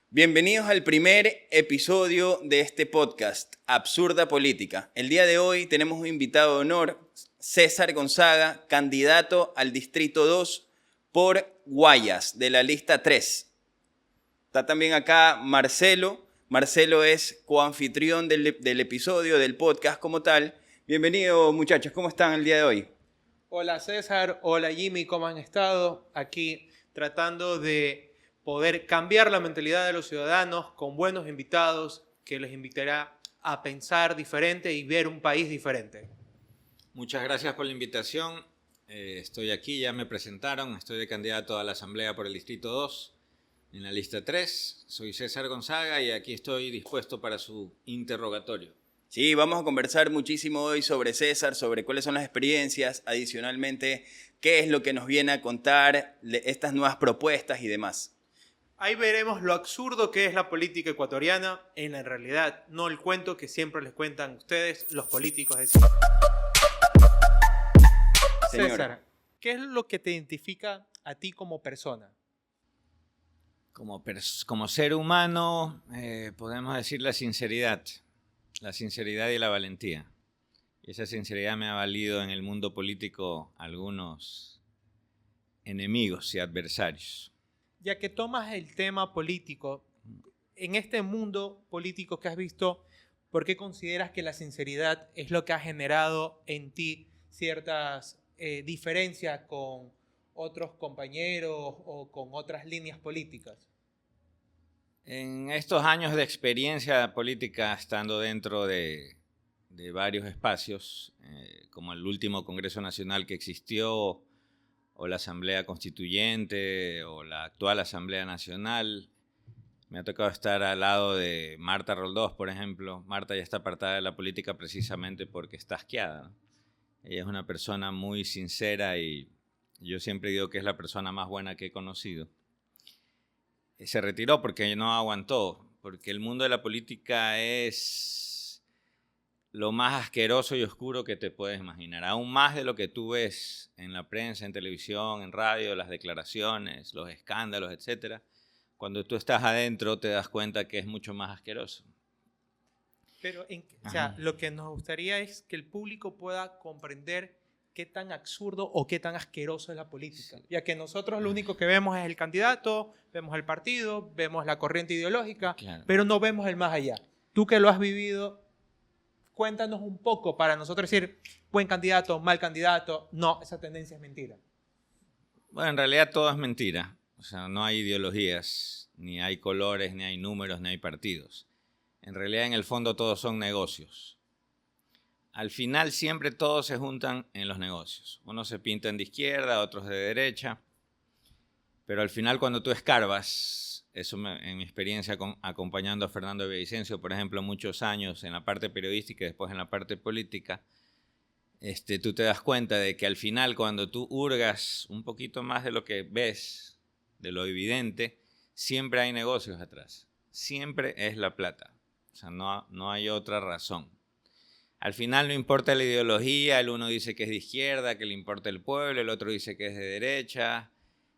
Bienvenidos al primer episodio de este podcast, Absurda Política. El día de hoy tenemos un invitado de honor, César Gonzaga, candidato al Distrito 2 por Guayas, de la lista 3. Está también acá Marcelo. Marcelo es coanfitrión del episodio, del podcast como tal. Bienvenidos, muchachos. ¿Cómo están el día de hoy? Hola César, hola Jimmy, ¿cómo han estado? Aquí tratando de poder cambiar la mentalidad de los ciudadanos con buenos invitados que les invitará a pensar diferente y ver un país diferente. Muchas gracias por la invitación. Estoy aquí, ya me presentaron. Estoy de candidato a la Asamblea por el Distrito 2, en la lista 3. Soy César Gonzaga y aquí estoy dispuesto para su interrogatorio. Sí, vamos a conversar muchísimo hoy sobre César, sobre cuáles son las experiencias, adicionalmente, qué es lo que nos viene a contar estas nuevas propuestas y demás. Ahí veremos lo absurdo que es la política ecuatoriana en la realidad, no el cuento que siempre les cuentan ustedes, los políticos de siempre. César, ¿qué es lo que te identifica a ti como persona? Como ser humano, podemos decir la sinceridad y la valentía. Y esa sinceridad me ha valido en el mundo político algunos enemigos y adversarios. Ya que tomas el tema político, en este mundo político que has visto, ¿por qué consideras que la sinceridad es lo que ha generado en ti ciertas diferencias con otros compañeros o con otras líneas políticas? En estos años de experiencia política, estando dentro de varios espacios, como el último Congreso Nacional que existió, o la Asamblea Constituyente, o la actual Asamblea Nacional. Me ha tocado estar al lado de Marta Roldós, por ejemplo. Marta ya está apartada de la política precisamente porque está asqueada, ¿no? Ella es una persona muy sincera y yo siempre digo que es la persona más buena que he conocido. Se retiró porque no aguantó, porque el mundo de la política es lo más asqueroso y oscuro que te puedes imaginar, aún más de lo que tú ves en la prensa, en televisión, en radio, las declaraciones, los escándalos, etc. Cuando tú estás adentro te das cuenta que es mucho más asqueroso. Pero lo que nos gustaría es que el público pueda comprender qué tan absurdo o qué tan asqueroso es la política. Sí. Ya que nosotros lo único que vemos es el candidato, vemos el partido, vemos la corriente ideológica, claro, pero no vemos el más allá. Tú que lo has vivido, cuéntanos un poco para nosotros decir buen candidato, mal candidato. No, esa tendencia es mentira. Bueno, en realidad todo es mentira. O sea, no hay ideologías, ni hay colores, ni hay números, ni hay partidos. En realidad, en el fondo, todos son negocios. Al final, siempre todos se juntan en los negocios. Unos se pintan de izquierda, otros de derecha. Pero al final, cuando tú escarbas, en mi experiencia acompañando a Fernando Villavicencio, por ejemplo, muchos años en la parte periodística y después en la parte política, tú te das cuenta de que al final, cuando tú hurgas un poquito más de lo que ves, de lo evidente, siempre hay negocios atrás. Siempre es la plata. O sea, no hay otra razón. Al final no importa la ideología, el uno dice que es de izquierda, que le importa el pueblo, el otro dice que es de derecha,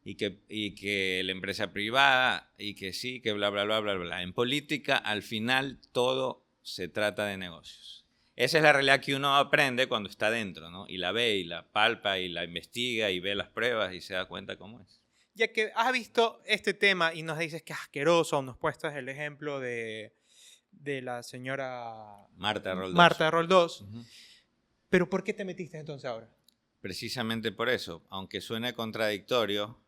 y que la empresa privada, y que sí, que bla, bla, bla, bla, bla. En política, al final, todo se trata de negocios. Esa es la realidad que uno aprende cuando está dentro, ¿no? Y la ve, y la palpa, y la investiga, y ve las pruebas, y se da cuenta cómo es. Ya que has visto este tema y nos dices que es asqueroso, nos puestas el ejemplo de la señora Marta Roldós. Uh-huh. ¿Pero por qué te metiste entonces ahora? Precisamente por eso. Aunque suene contradictorio,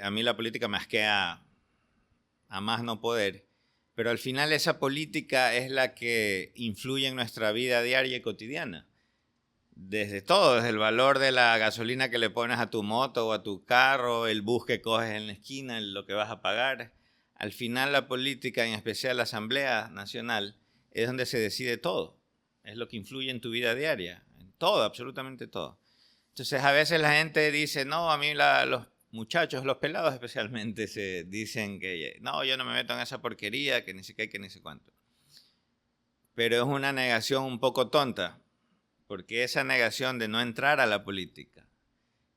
a mí la política me asquea a más no poder, pero al final esa política es la que influye en nuestra vida diaria y cotidiana. Desde todo, desde el valor de la gasolina que le pones a tu moto o a tu carro, el bus que coges en la esquina, lo que vas a pagar. Al final la política, en especial la Asamblea Nacional, es donde se decide todo. Es lo que influye en tu vida diaria, en todo, absolutamente todo. Entonces a veces la gente dice, no, a mí los muchachos, los pelados especialmente, se dicen que no, yo no me meto en esa porquería, que ni sé qué, que ni sé cuánto. Pero es una negación un poco tonta, porque esa negación de no entrar a la política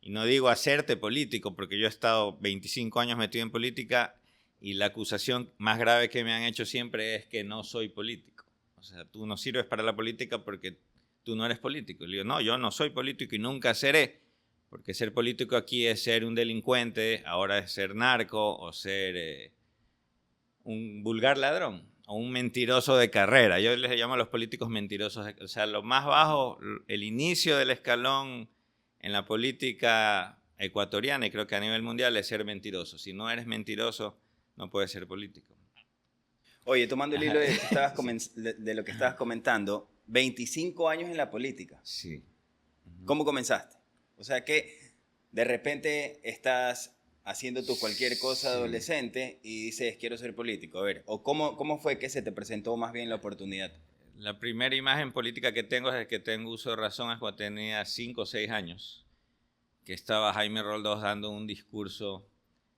Y no digo hacerte político, porque yo he estado 25 años metido en política y la acusación más grave que me han hecho siempre es que no soy político. O sea, tú no sirves para la política porque tú no eres político. Y le digo, no, yo no soy político y nunca seré, porque ser político aquí es ser un delincuente, ahora es ser narco o ser un vulgar ladrón o un mentiroso de carrera. Yo les llamo a los políticos mentirosos. O sea, lo más bajo, el inicio del escalón en la política ecuatoriana y creo que a nivel mundial es ser mentiroso. Si no eres mentiroso, no puedes ser político. Oye, tomando el hilo de lo que estabas comentando, 25 años en la política. Sí. ¿Cómo comenzaste? O sea que de repente estás haciendo tú cualquier cosa adolescente y dices, quiero ser político. A ver, o ¿cómo fue que se te presentó más bien la oportunidad? La primera imagen política que tengo desde que tengo uso de razón es cuando tenía 5 o 6 años, que estaba Jaime Roldós dando un discurso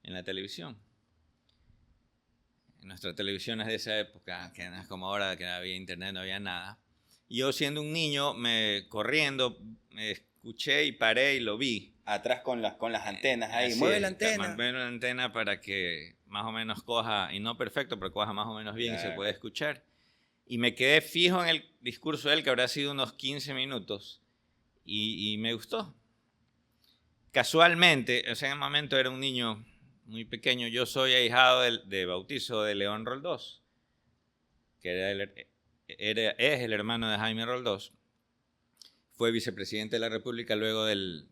en la televisión. En nuestras televisiones de esa época, que no es como ahora, que no había internet, no había nada. Y yo siendo un niño, corriendo, me escuché y paré y lo vi. Atrás con las antenas ahí. Así Mueve es, la antena. mueve la antena para que más o menos coja, y no perfecto, pero coja más o menos bien y se puede escuchar. Y me quedé fijo en el discurso de él, que habrá sido unos 15 minutos, y me gustó. Casualmente, o sea, en el momento era un niño muy pequeño, yo soy ahijado de bautizo de León Roldós, que es el hermano de Jaime Roldós. Fue vicepresidente de la República luego de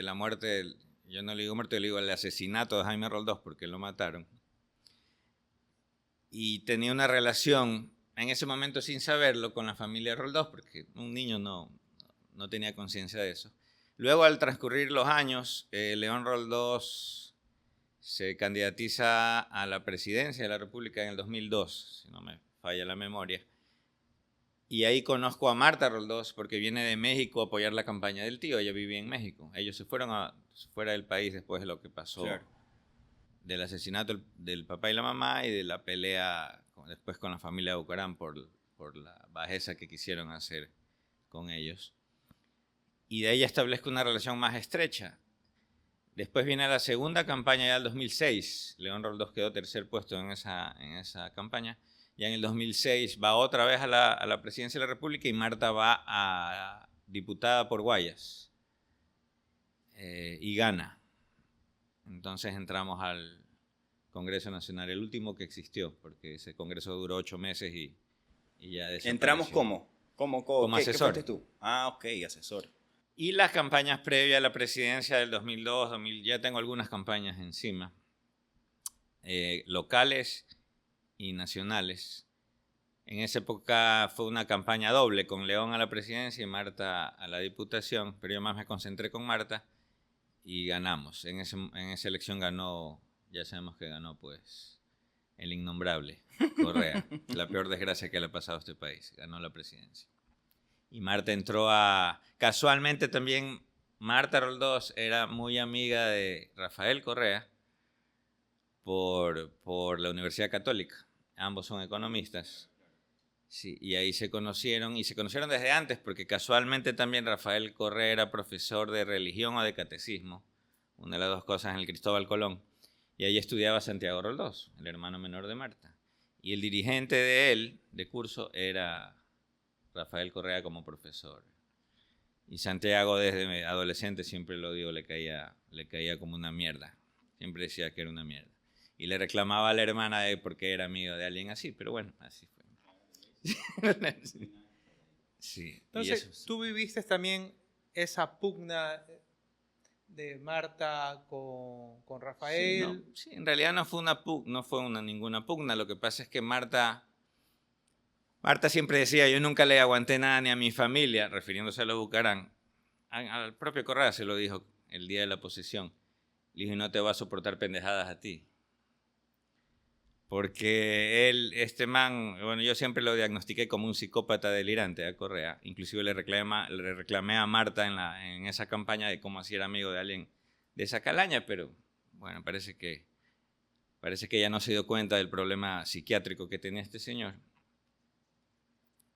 la muerte, yo no le digo muerte, le digo el asesinato de Jaime Roldós porque lo mataron. Y tenía una relación, en ese momento sin saberlo, con la familia Roldós, porque un niño no tenía conciencia de eso. Luego, al transcurrir los años, León Roldós se candidatiza a la presidencia de la República en el 2002, si no me falla la memoria. Y ahí conozco a Marta Roldós porque viene de México a apoyar la campaña del tío. Ella vivía en México. Ellos se fueron fuera del país después de lo que pasó, claro, del asesinato del papá y la mamá y de la pelea después con la familia de Bucaram por la bajeza que quisieron hacer con ellos. Y de ahí establezco una relación más estrecha. Después viene la segunda campaña ya del 2006. León Roldós quedó tercer puesto en esa campaña. Ya en el 2006 va otra vez a la presidencia de la República y Marta va a diputada por Guayas y gana. Entonces entramos al Congreso Nacional, el último que existió, porque ese congreso duró 8 meses y ya desapareció. ¿Entramos cómo? Como asesor. ¿Qué fuiste tú? Ah, ok, asesor. Y las campañas previas a la presidencia del 2002, ya tengo algunas campañas encima, locales y nacionales. En esa época fue una campaña doble, con León a la presidencia y Marta a la diputación, pero yo más me concentré con Marta y ganamos. En esa elección ganó, ya sabemos que ganó pues el innombrable Correa, la peor desgracia que le ha pasado a este país, ganó la presidencia. Y Marta entró casualmente también, Marta Roldós era muy amiga de Rafael Correa por la Universidad Católica. Ambos son economistas. Sí, y ahí se conocieron, y se conocieron desde antes, porque casualmente también Rafael Correa era profesor de religión o de catecismo, una de las dos cosas en el Cristóbal Colón, y ahí estudiaba Santiago Roldós, el hermano menor de Marta. Y el dirigente de él, de curso, era Rafael Correa como profesor. Y Santiago desde adolescente, siempre lo digo, le caía como una mierda. Siempre decía que era una mierda. Y le reclamaba a la hermana de porque era amigo de alguien así, pero bueno, así fue. Sí. Entonces, tú viviste también esa pugna de Marta con Rafael. Sí, en realidad no fue ninguna pugna. Lo que pasa es que Marta siempre decía, yo nunca le aguanté nada ni a mi familia, refiriéndose a los Bucaram. Al propio Correa se lo dijo el día de la posesión. Le dijo, no te va a soportar pendejadas a ti. Porque este man, bueno, yo siempre lo diagnostiqué como un psicópata delirante a Correa. Inclusive le reclamé a Marta en esa campaña de cómo así era amigo de alguien de esa calaña, pero bueno, parece que ella no se dio cuenta del problema psiquiátrico que tenía este señor.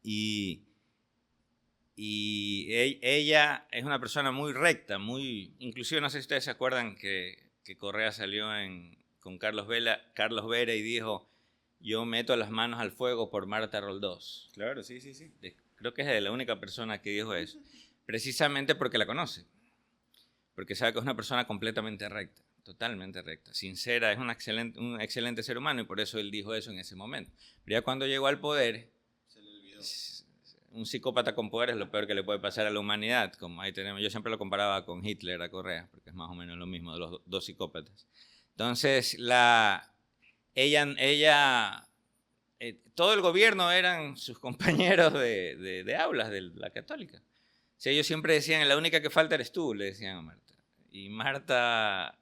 Y Y ella es una persona muy recta, inclusive no sé si ustedes se acuerdan que Correa salió con Carlos Vera y dijo, yo meto las manos al fuego por Marta Roldós. Claro, sí, sí, sí. Creo que es la única persona que dijo eso, precisamente porque la conoce, porque sabe que es una persona completamente recta, totalmente recta, sincera, es un excelente ser humano y por eso él dijo eso en ese momento. Pero ya cuando llegó al poder, Se le olvidó. un psicópata con poder es lo peor que le puede pasar a la humanidad, como ahí tenemos, yo siempre lo comparaba con Hitler a Correa, porque es más o menos lo mismo de los dos psicópatas. Entonces, todo el gobierno eran sus compañeros de aulas de la católica. O sea, ellos siempre decían, la única que falta eres tú, le decían a Marta. Y Marta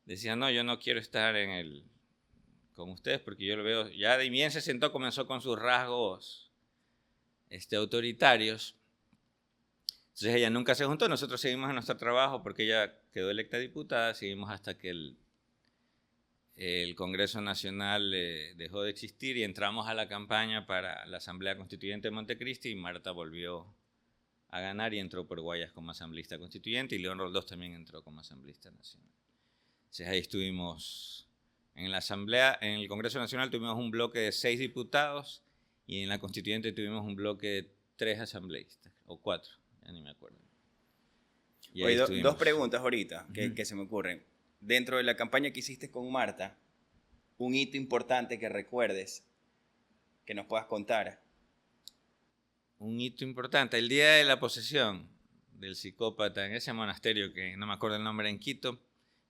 decía, no, yo no quiero estar con ustedes porque yo lo veo, ya de bien se sentó, comenzó con sus rasgos autoritarios. Entonces ella nunca se juntó, nosotros seguimos en nuestro trabajo porque ella quedó electa diputada, seguimos hasta que el Congreso Nacional dejó de existir y entramos a la campaña para la Asamblea Constituyente de Montecristi y Marta volvió a ganar y entró por Guayas como asambleísta constituyente y León Roldós también entró como asambleísta nacional. Entonces ahí estuvimos en la Asamblea, en el Congreso Nacional tuvimos un bloque de 6 diputados y en la Constituyente tuvimos un bloque de 3 asambleístas, o 4, ya ni me acuerdo. Y Oye, dos preguntas ahorita que se me ocurren. Dentro de la campaña que hiciste con Marta, un hito importante que recuerdes, que nos puedas contar. Un hito importante, el día de la posesión del psicópata en ese monasterio, que no me acuerdo el nombre, en Quito,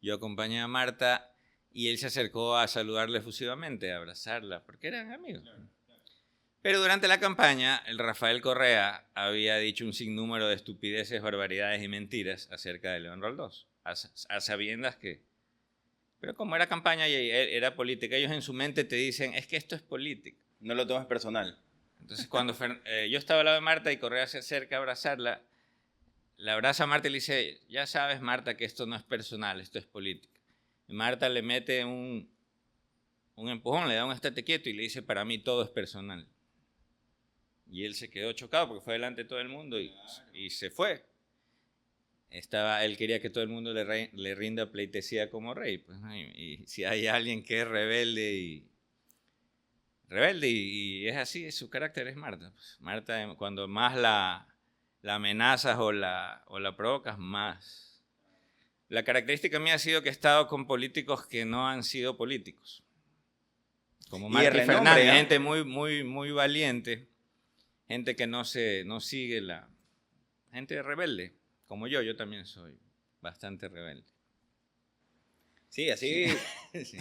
yo acompañé a Marta y él se acercó a saludarla efusivamente, a abrazarla, porque eran amigos. Claro. Pero durante la campaña, el Rafael Correa había dicho un sinnúmero de estupideces, barbaridades y mentiras acerca de León Roldós, a sabiendas que... Pero como era campaña y era política, ellos en su mente te dicen, es que esto es política. No lo tomes personal. Entonces cuando yo estaba al lado de Marta y Correa se acerca a abrazarla, la abraza a Marta y le dice, ya sabes Marta que esto no es personal, esto es política. Y Marta le mete un empujón, le da un estate quieto y le dice, para mí todo es personal. Y él se quedó chocado porque fue delante de todo el mundo y se fue. Él quería que todo el mundo le rinda pleitesía como rey. Pues, y si hay alguien que es rebelde y es así, su carácter es Marta. Pues, Marta, cuando más la amenazas o la provocas, más. La característica mía ha sido que he estado con políticos que no han sido políticos. Como Marta y Fernández, gente muy valiente. Gente que no sigue gente rebelde, como yo también soy bastante rebelde. Sí, así. Sí.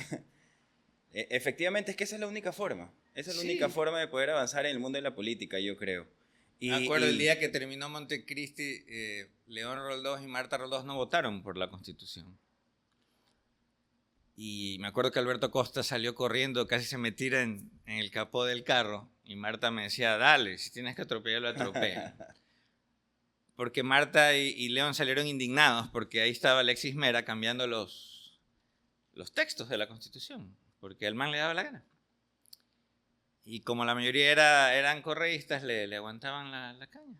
Efectivamente, es que esa es la única forma. Esa es la única forma de poder avanzar en el mundo de la política, yo creo. Me acuerdo el día que terminó Montecristi, León Roldós y Marta Roldós no votaron por la Constitución. Y me acuerdo que Alberto Costa salió corriendo, casi se me tira en el capó del carro. Y Marta me decía, dale, si tienes que atropellarlo, atropella. Porque Marta y León salieron indignados porque ahí estaba Alexis Mera cambiando los textos de la Constitución, porque el man le daba la gana. Y como la mayoría eran correístas, le aguantaban la caña.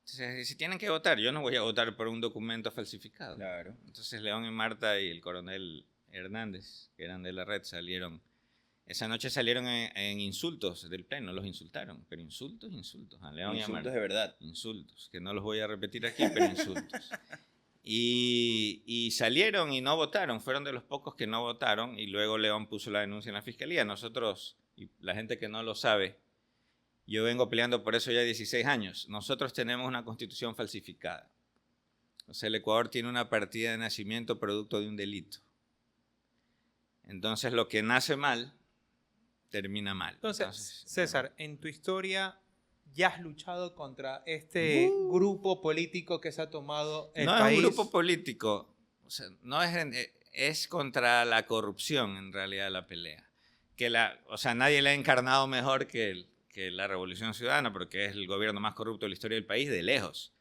Entonces, si tienen que votar, yo no voy a votar por un documento falsificado. Claro. Entonces León y Marta y el coronel Hernández, que eran de la red, esa noche salieron en insultos del pleno, los insultaron, pero insultos a León y a Marta. Insultos de verdad. Insultos, que no los voy a repetir aquí, pero insultos. Y salieron y no votaron, fueron de los pocos que no votaron y luego León puso la denuncia en la fiscalía. Nosotros, y la gente que no lo sabe, yo vengo peleando por eso ya 16 años. Nosotros tenemos una constitución falsificada. O sea, el Ecuador tiene una partida de nacimiento producto de un delito. Entonces, lo que nace mal, termina mal. Entonces, César, en tu historia ya has luchado contra este grupo político que se ha tomado el país. No es un grupo político, o sea, no es contra la corrupción en realidad la pelea. O sea, nadie la ha encarnado mejor que la Revolución Ciudadana, porque es el gobierno más corrupto de la historia del país, de lejos.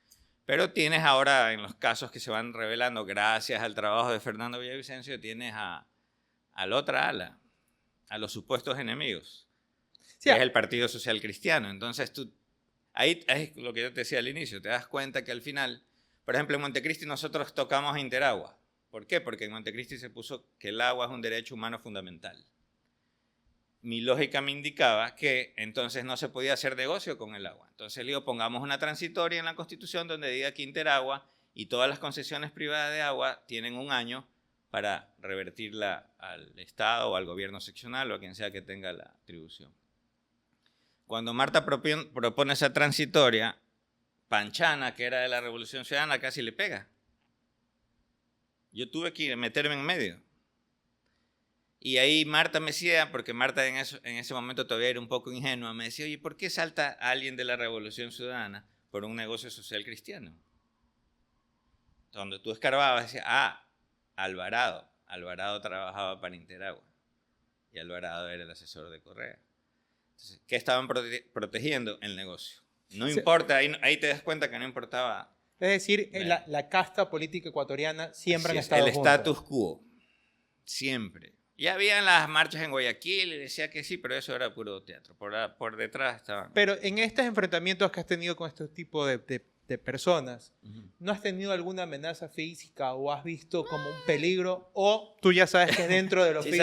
Pero tienes ahora, en los casos que se van revelando, gracias al trabajo de Fernando Villavicencio, tienes a la otra ala, a los supuestos enemigos, que es el Partido Social Cristiano. Entonces ahí es lo que yo te decía al inicio, te das cuenta que al final, por ejemplo, en Montecristi nosotros tocamos a Interagua. ¿Por qué? Porque en Montecristi se puso que el agua es un derecho humano fundamental. Mi lógica me indicaba que entonces no se podía hacer negocio con el agua. Entonces le digo, pongamos una transitoria en la Constitución donde diga que Interagua y todas las concesiones privadas de agua tienen un año para revertirla al Estado o al gobierno seccional o a quien sea que tenga la atribución. Cuando Marta propone esa transitoria, Panchana, que era de la Revolución Ciudadana, casi le pega. Yo tuve que meterme en medio. Y ahí Marta me decía, porque Marta en ese momento todavía era un poco ingenua, me decía, oye, ¿por qué salta alguien de la Revolución Ciudadana por un negocio social cristiano? Cuando tú escarbabas, decía, Alvarado. Alvarado trabajaba para Interagua. Y Alvarado era el asesor de Correa. Entonces, ¿qué estaban protegiendo? El negocio. No importa, ahí te das cuenta que no importaba. Es decir, la casta política ecuatoriana siempre han estado juntas. El status quo. Siempre. Ya habían las marchas en Guayaquil y decía que sí, pero eso era puro teatro. Por detrás estaban. Pero en estos enfrentamientos que has tenido con este tipo de personas, ¿no has tenido alguna amenaza física o has visto como un peligro? O tú ya sabes que es dentro del oficio. Sí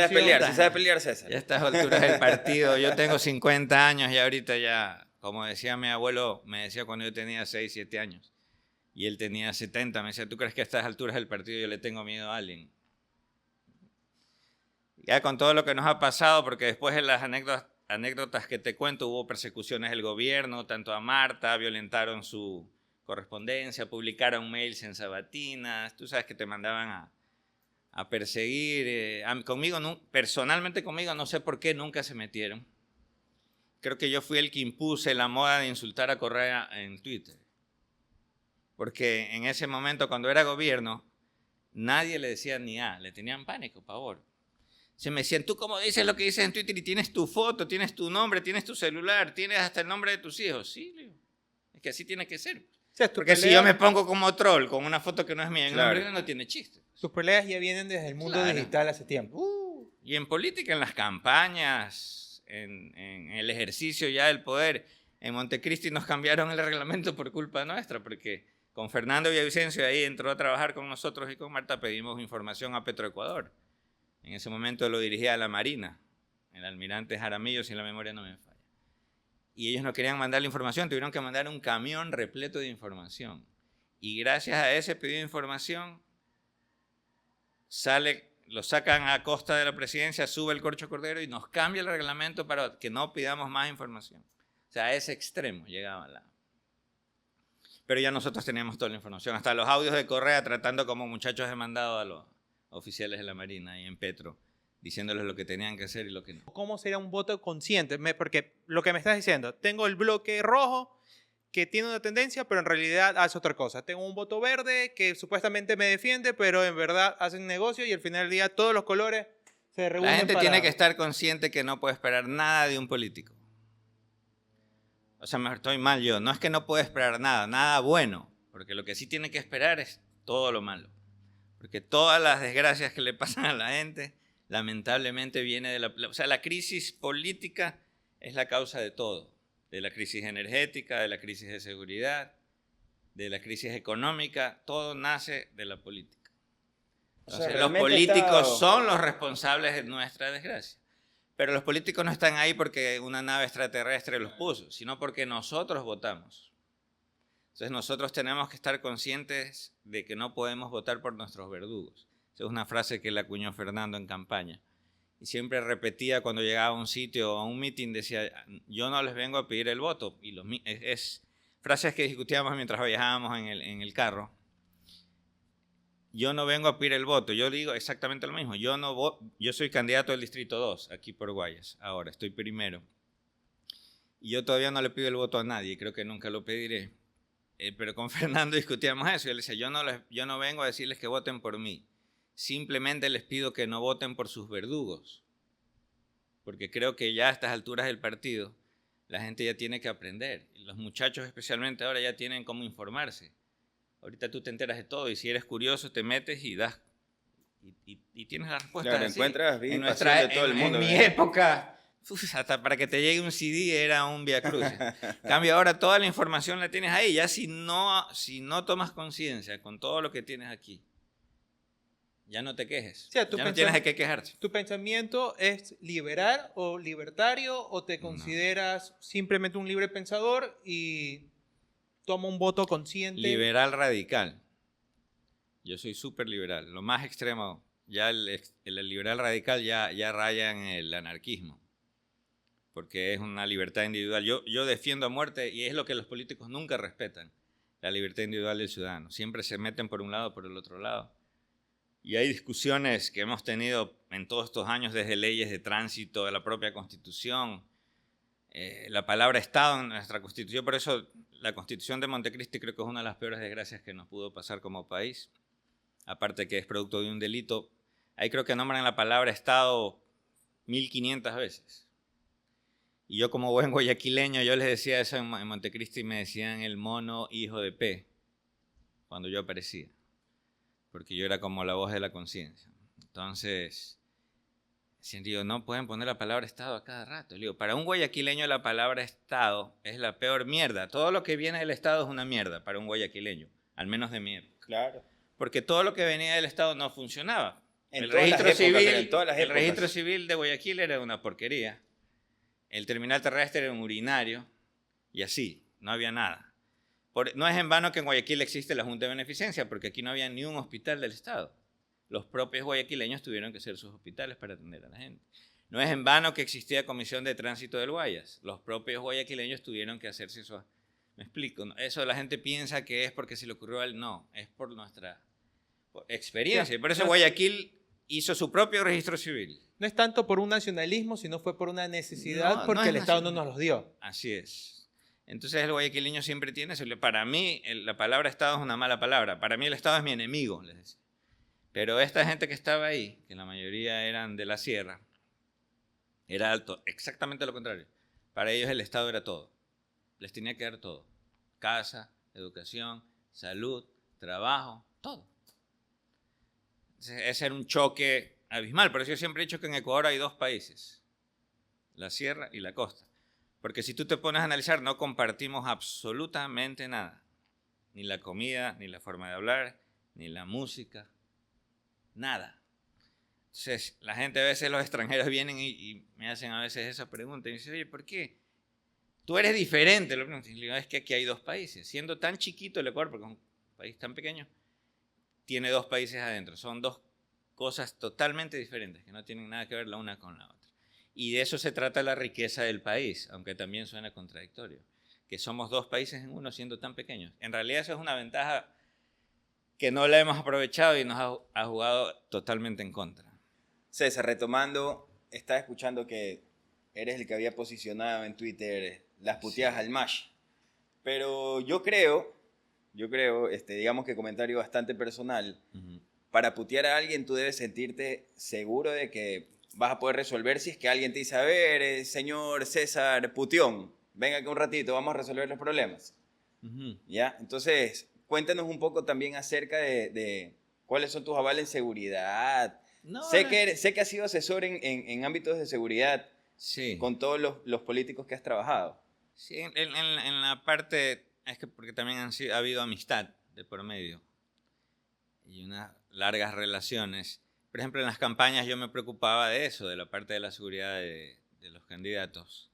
sabe pelear, César. Ya a estas alturas del partido, yo tengo 50 años y ahorita ya, como decía mi abuelo, me decía cuando yo tenía 6, 7 años y él tenía 70, me decía, ¿tú crees que a estas alturas del partido yo le tengo miedo a alguien? Ya con todo lo que nos ha pasado, porque después en las anécdotas que te cuento hubo persecuciones del gobierno, tanto a Marta, violentaron su correspondencia, publicaron mails en sabatinas, tú sabes que te mandaban a perseguir. Personalmente conmigo no sé por qué nunca se metieron. Creo que yo fui el que impuse la moda de insultar a Correa en Twitter. Porque en ese momento, cuando era gobierno, nadie le decía ni A, le tenían pánico, pavor. Se me decían, ¿tú cómo dices lo que dices en Twitter y tienes tu foto, tienes tu nombre, tienes tu celular, tienes hasta el nombre de tus hijos? Sí, es que así tiene que ser. O sea, porque si yo me pongo como troll con una foto que no es mía, claro, el nombre no tiene chiste. Tus peleas ya vienen desde el mundo digital hace tiempo. Y en política, en las campañas, en el ejercicio ya del poder. En Montecristi nos cambiaron el reglamento por culpa nuestra, porque con Fernando Villavicencio ahí entró a trabajar con nosotros y con Marta pedimos información a Petroecuador. En ese momento lo dirigía a la Marina, el almirante Jaramillo, si la memoria no me falla. Y ellos no querían mandar la información, tuvieron que mandar un camión repleto de información. Y gracias a ese pedido de información, lo sacan a costa de la presidencia, sube el Corcho Cordero y nos cambia el reglamento para que no pidamos más información. O sea, a ese extremo llegaba Pero ya nosotros teníamos toda la información, hasta los audios de Correa tratando como muchachos de mandado a los oficiales de la Marina y en Petro, diciéndoles lo que tenían que hacer y lo que no. ¿Cómo sería un voto consciente? Porque lo que me estás diciendo, tengo el bloque rojo que tiene una tendencia, pero en realidad hace otra cosa. Tengo un voto verde que supuestamente me defiende, pero en verdad hacen negocio y al final del día todos los colores se reúnen. La gente tiene que estar consciente que no puede esperar nada de un político. O sea, me estoy mal yo. No es que no puede esperar nada bueno, porque lo que sí tiene que esperar es todo lo malo. Porque todas las desgracias que le pasan a la gente, lamentablemente viene de la crisis política es la causa de todo. De la crisis energética, de la crisis de seguridad, de la crisis económica, todo nace de la política. Entonces, los políticos son los responsables de nuestra desgracia. Pero los políticos no están ahí porque una nave extraterrestre los puso, sino porque nosotros votamos. Entonces nosotros tenemos que estar conscientes de que no podemos votar por nuestros verdugos. Esa es una frase que le acuñó Fernando en campaña. Y siempre repetía cuando llegaba a un sitio o a un meeting, decía, yo no les vengo a pedir el voto. Y frases que discutíamos mientras viajábamos en el carro. Yo no vengo a pedir el voto. Yo digo exactamente lo mismo. Yo soy candidato del Distrito 2, aquí por Guayas. Ahora, estoy primero. Y yo todavía no le pido el voto a nadie. Creo que nunca lo pediré. Pero con Fernando discutíamos eso. Yo le decía, yo no vengo a decirles que voten por mí. Simplemente les pido que no voten por sus verdugos. Porque creo que ya a estas alturas del partido, la gente ya tiene que aprender. Los muchachos especialmente ahora ya tienen cómo informarse. Ahorita tú te enteras de todo y si eres curioso te metes y das y tienes la respuesta. Claro, encuentras en de todo el mundo. En mi época hasta para que te llegue un CD era un viacrucis. En cambio, ahora toda la información la tienes ahí. Ya si no tomas conciencia con todo lo que tienes aquí, ya no te quejes. O sea, Ya no tienes de qué quejarte. ¿Tu pensamiento es liberal o libertario o te consideras simplemente un libre pensador y toma un voto consciente? Liberal radical. Yo soy súper liberal. Lo más extremo, ya el liberal radical ya raya en el anarquismo. Porque es una libertad individual. Yo defiendo a muerte y es lo que los políticos nunca respetan. La libertad individual del ciudadano. Siempre se meten por un lado o por el otro lado. Y hay discusiones que hemos tenido en todos estos años desde leyes de tránsito, de la propia Constitución, la palabra Estado en nuestra Constitución. Por eso la Constitución de Montecristi creo que es una de las peores desgracias que nos pudo pasar como país. Aparte que es producto de un delito. Ahí creo que nombran la palabra Estado 1500 veces. Y yo como buen guayaquileño, yo les decía eso en Montecristi y me decían el mono hijo de P, cuando yo aparecía. Porque yo era como la voz de la conciencia. Entonces, digo, no pueden poner la palabra Estado a cada rato. Digo, para un guayaquileño la palabra Estado es la peor mierda. Todo lo que viene del Estado es una mierda para un guayaquileño, al menos de mí. Claro. Porque todo lo que venía del Estado no funcionaba. En El todas las registro épocas, civil, en todas las el épocas. registro civil de Guayaquil era una porquería. El terminal terrestre era un urinario. Y así, no había nada. No es en vano que en Guayaquil existe la Junta de Beneficencia, porque aquí no había ni un hospital del Estado. Los propios guayaquileños tuvieron que hacer sus hospitales para atender a la gente. No es en vano que existía Comisión de Tránsito del Guayas. Los propios guayaquileños tuvieron que hacerse eso. ¿Me explico? Eso la gente piensa que es porque se le ocurrió a él. No, es por nuestra experiencia. Y por eso Guayaquil hizo su propio registro civil. No es tanto por un nacionalismo, sino fue por una necesidad, No, porque no el es Estado no nos los dio. Así es. Entonces el guayaquileño siempre tiene eso. Para mí la palabra Estado es una mala palabra. Para mí el Estado es mi enemigo, les decía. Pero esta gente que estaba ahí, que la mayoría eran de la sierra, era alto, exactamente lo contrario. Para ellos el Estado era todo. Les tenía que dar todo. Casa, educación, salud, trabajo, todo. Ese era un choque abismal. Por eso yo siempre he dicho que en Ecuador hay dos países, la sierra y la costa. Porque si tú te pones a analizar, no compartimos absolutamente nada. Ni la comida, ni la forma de hablar, ni la música, nada. Entonces, la gente a veces, los extranjeros vienen y me hacen a veces esa pregunta. Y me dicen, oye, ¿por qué? Tú eres diferente. Y le digo, es que aquí hay dos países. Siendo tan chiquito el Ecuador, porque es un país tan pequeño, tiene dos países adentro. Son dos cosas totalmente diferentes, que no tienen nada que ver la una con la otra. Y de eso se trata la riqueza del país, aunque también suena contradictorio. Que somos dos países en uno siendo tan pequeños. En realidad eso es una ventaja que no la hemos aprovechado y nos ha jugado totalmente en contra. César, retomando, estaba escuchando que eres el que había posicionado en Twitter las puteadas al MASH. Pero yo creo, digamos que comentario bastante personal, para putear a alguien tú debes sentirte seguro de que vas a poder resolver si es que alguien te dice, a ver, señor César Puteón, venga aquí un ratito, vamos a resolver los problemas. ¿Ya? Entonces, cuéntanos un poco también acerca de cuáles son tus avales en seguridad. Sé que has sido asesor en ámbitos de seguridad, sí, con todos los políticos que has trabajado. Sí, en la parte, es que porque también ha habido amistad de por medio y unas largas relaciones. Por ejemplo, en las campañas yo me preocupaba de eso, de la parte de la seguridad de los candidatos.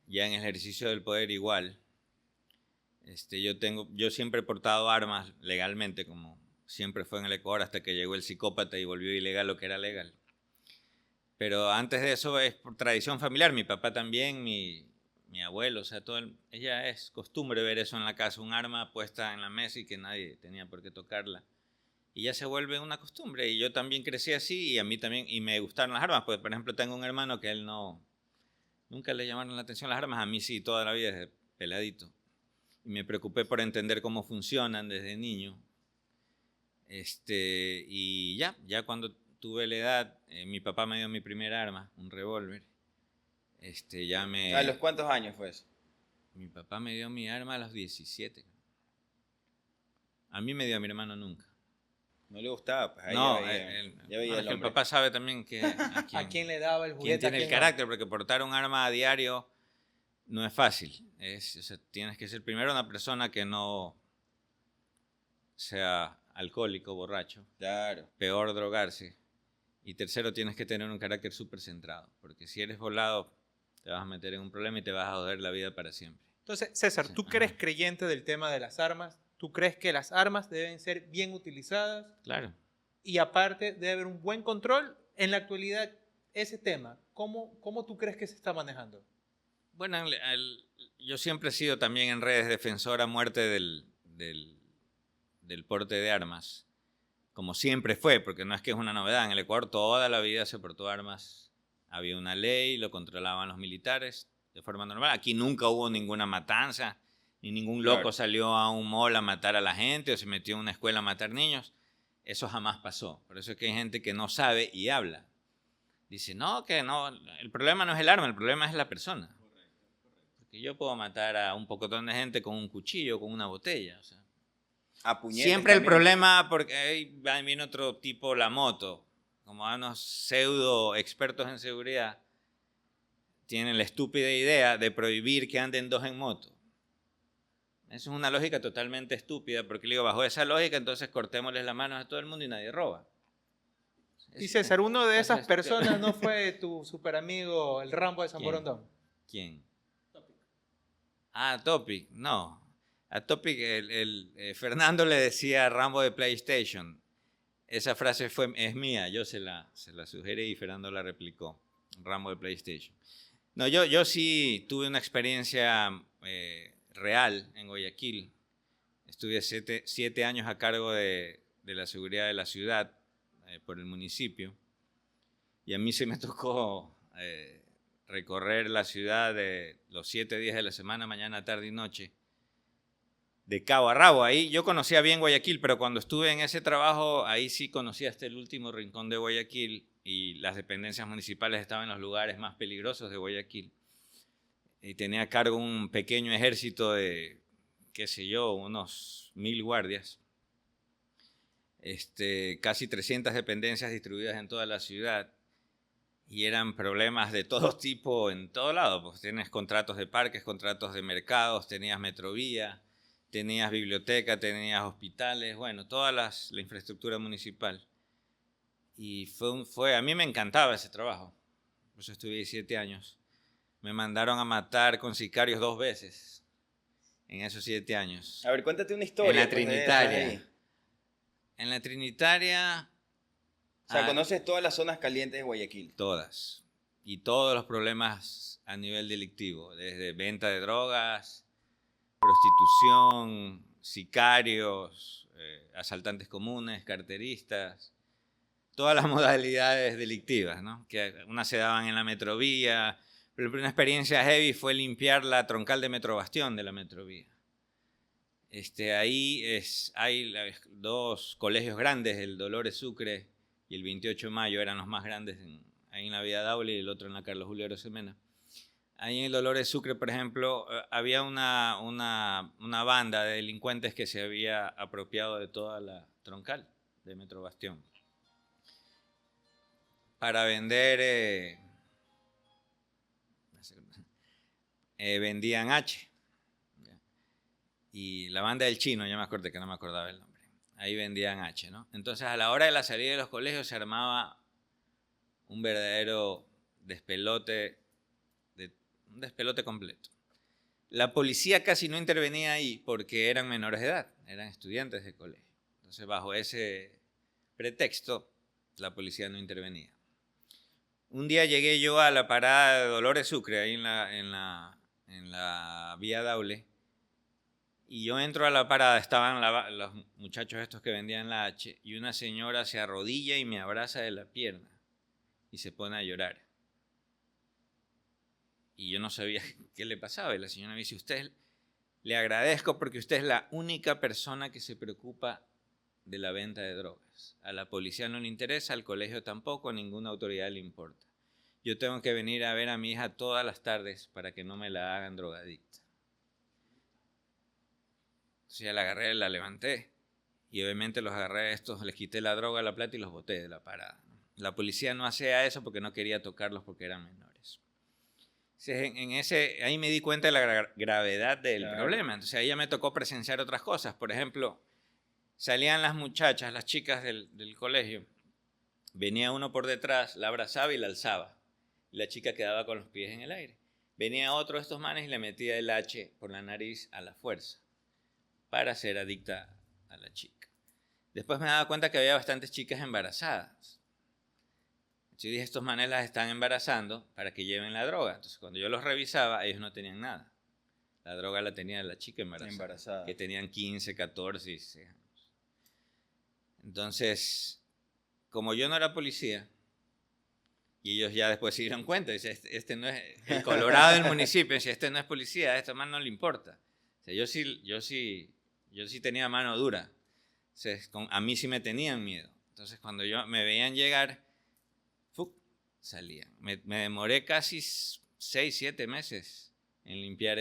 Ya en el ejercicio del poder igual. Yo siempre he portado armas legalmente, como siempre fue en el Ecuador, hasta que llegó el psicópata y volvió ilegal lo que era legal. Pero antes de eso es por tradición familiar. Mi papá también, mi abuelo, o sea, ella es costumbre ver eso en la casa, un arma puesta en la mesa y que nadie tenía por qué tocarla. Y ya se vuelve una costumbre. Y yo también crecí así y a mí también, y me gustaron las armas. Pues, por ejemplo, tengo un hermano que él nunca le llamaron la atención las armas. A mí sí, toda la vida desde peladito. Y me preocupé por entender cómo funcionan desde niño. Y ya cuando tuve la edad, mi papá me dio mi primer arma, un revólver. ¿A los cuántos años fue eso? Mi papá me dio mi arma a los 17. A mí me dio a mi hermano nunca. No le gustaba, pues ahí No, ya veía es el que el hombre. papá sabe también ¿A quién le daba el quién juguete? tiene ¿A el quién no? carácter, porque portar un arma a diario no es fácil. O sea, tienes que ser primero una persona que no sea alcohólico, borracho, Claro. peor drogarse. Y tercero, tienes que tener un carácter súper centrado, porque si eres volado, te vas a meter en un problema y te vas a joder la vida para siempre. Entonces, César, Sí, ¿tú ajá. que eres creyente del tema de las armas? ¿Tú crees que las armas deben ser bien utilizadas? Claro. Y aparte, debe haber un buen control. En la actualidad, ese tema, ¿cómo tú crees que se está manejando? Bueno, yo siempre he sido también en redes defensor a muerte del porte de armas, como siempre fue, porque no es que es una novedad. En el Ecuador toda la vida se portó armas. Había una ley, lo controlaban los militares de forma normal. Aquí nunca hubo ninguna matanza, ni ningún loco Claro. salió a un mall a matar a la gente o se metió a una escuela a matar niños. Eso jamás pasó. Por eso es que hay gente que no sabe y habla. Dice, no, que no, el problema no es el arma, el problema es la persona. Porque yo puedo matar a un pocotón de gente con un cuchillo, con una botella. O sea, A puñetes siempre el también. problema, porque ahí viene otro tipo, la moto. Como hay unos pseudo expertos en seguridad, tienen la estúpida idea de prohibir que anden dos en moto. Eso es una lógica totalmente estúpida, porque le digo, bajo esa lógica, entonces cortémosles las manos a todo el mundo y nadie roba. Y César, uno de esas Entonces, personas no fue tu super amigo, el Rambo de San ¿quién? Borondón. ¿Quién? Ah, Topic, no. A Topic, Fernando le decía a Rambo de PlayStation. Esa frase es mía, yo se la sugerí y Fernando la replicó. Rambo de PlayStation. No, yo sí tuve una experiencia real en Guayaquil. Estuve 7 años a cargo de la seguridad de la ciudad por el municipio. Y a mí se me tocó recorrer la ciudad de los 7 días de la semana, mañana, tarde y noche, de cabo a rabo. Ahí yo conocía bien Guayaquil, pero cuando estuve en ese trabajo, ahí sí conocía hasta el último rincón de Guayaquil y las dependencias municipales estaban en los lugares más peligrosos de Guayaquil. Y tenía a cargo un pequeño ejército de, qué sé yo, unos 1000 guardias. Casi 300 dependencias distribuidas en toda la ciudad. Y eran problemas de todo tipo en todo lado. Pues tienes contratos de parques, contratos de mercados, tenías metrovía, tenías biblioteca, tenías hospitales, bueno, toda la infraestructura municipal. Y a mí me encantaba ese trabajo. Por eso estuve 7 años. Me mandaron a matar con sicarios 2 veces en esos 7 años. A ver, cuéntate una historia. En la pues, de Trinitaria. esas ahí. En la Trinitaria... O sea, conoces todas las zonas calientes de Guayaquil. Todas. Y todos los problemas a nivel delictivo, desde venta de drogas, prostitución, sicarios, asaltantes comunes, carteristas, todas las modalidades delictivas, ¿no? Que unas se daban en la metrovía, pero una experiencia heavy fue limpiar la troncal de Metrobastión de la metrovía. Ahí hay 2 colegios grandes, el Dolores Sucre y el 28 de Mayo eran los más grandes ahí en la Vía Daule y el otro en la Carlos Julio Arosemena. Ahí en el Dolores Sucre, por ejemplo, había una banda de delincuentes que se había apropiado de toda la troncal de Metro Bastión para vender, vendían H. Y la banda del Chino, ya me acordé que no me acordaba el nombre. Ahí vendían H, ¿no? Entonces, a la hora de la salida de los colegios se armaba un verdadero despelote, un despelote completo. La policía casi no intervenía ahí porque eran menores de edad, eran estudiantes de colegio. Entonces, bajo ese pretexto, la policía no intervenía. Un día llegué yo a la parada de Dolores Sucre, ahí en la Vía Daule, y yo entro a la parada, estaban los muchachos estos que vendían la H, y una señora se arrodilla y me abraza de la pierna y se pone a llorar. Y yo no sabía qué le pasaba. Y la señora me dice, le agradezco porque usted es la única persona que se preocupa de la venta de drogas. A la policía no le interesa, al colegio tampoco, a ninguna autoridad le importa. Yo tengo que venir a ver a mi hija todas las tardes para que no me la hagan drogadicta. Entonces ya la agarré, la levanté y obviamente los agarré a estos, les quité la droga, la plata y los boté de la parada. La policía no hacía eso porque no quería tocarlos porque eran menores. Entonces, ahí me di cuenta de la gravedad del problema. Entonces ahí ya me tocó presenciar otras cosas. Por ejemplo, salían las muchachas, las chicas del colegio, venía uno por detrás, la abrazaba y la alzaba. Y la chica quedaba con los pies en el aire. Venía otro de estos manes y le metía el H por la nariz a la fuerza para ser adicta a la chica. Después me daba cuenta que había bastantes chicas embarazadas. Yo dije, estos manes las están embarazando para que lleven la droga. Entonces, cuando yo los revisaba, ellos no tenían nada. La droga la tenía la chica embarazada. Que tenían 15, 14, 16 años. Entonces, como yo no era policía, y ellos ya después se dieron cuenta, dice, este no es el colorado del municipio, dice, este no es policía, a este man no le importa. O sea, yo sí tenía mano dura. O sea, a mí sí me tenían miedo. Entonces, cuando me veían llegar, salían. Me demoré casi 6, 7 meses en limpiar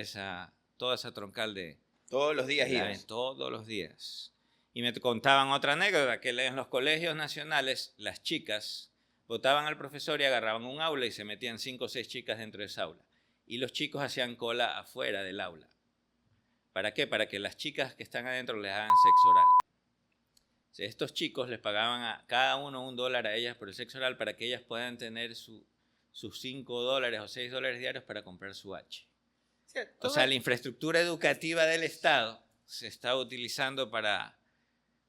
toda esa troncal de... Todos los días ibas. Todos los días. Y me contaban otra anécdota, que en los colegios nacionales, las chicas votaban al profesor y agarraban un aula y se metían 5 o 6 chicas dentro de esa aula. Y los chicos hacían cola afuera del aula. ¿Para qué? Para que las chicas que están adentro les hagan sexo oral. O sea, estos chicos les pagaban a cada uno $1 a ellas por el sexo oral para que ellas puedan tener sus $5 o $6 diarios para comprar su H. O sea, la infraestructura educativa del Estado se está utilizando para...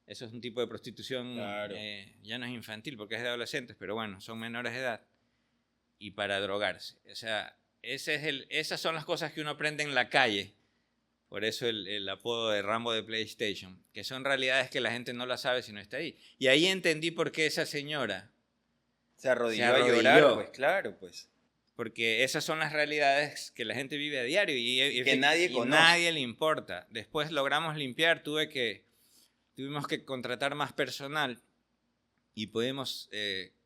Eso es un tipo de prostitución, claro. Ya no es infantil porque es de adolescentes, pero bueno, son menores de edad. Y para drogarse. O sea, esas son las cosas que uno aprende en la calle. Por eso el apodo de Rambo de PlayStation. Que son realidades que la gente no las sabe si no está ahí. Y ahí entendí por qué esa señora se arrodilló a llorar, pues claro, pues. Porque esas son las realidades que la gente vive a diario y que nadie conoce. Nadie le importa. Después logramos limpiar, tuvimos que contratar más personal y pudimos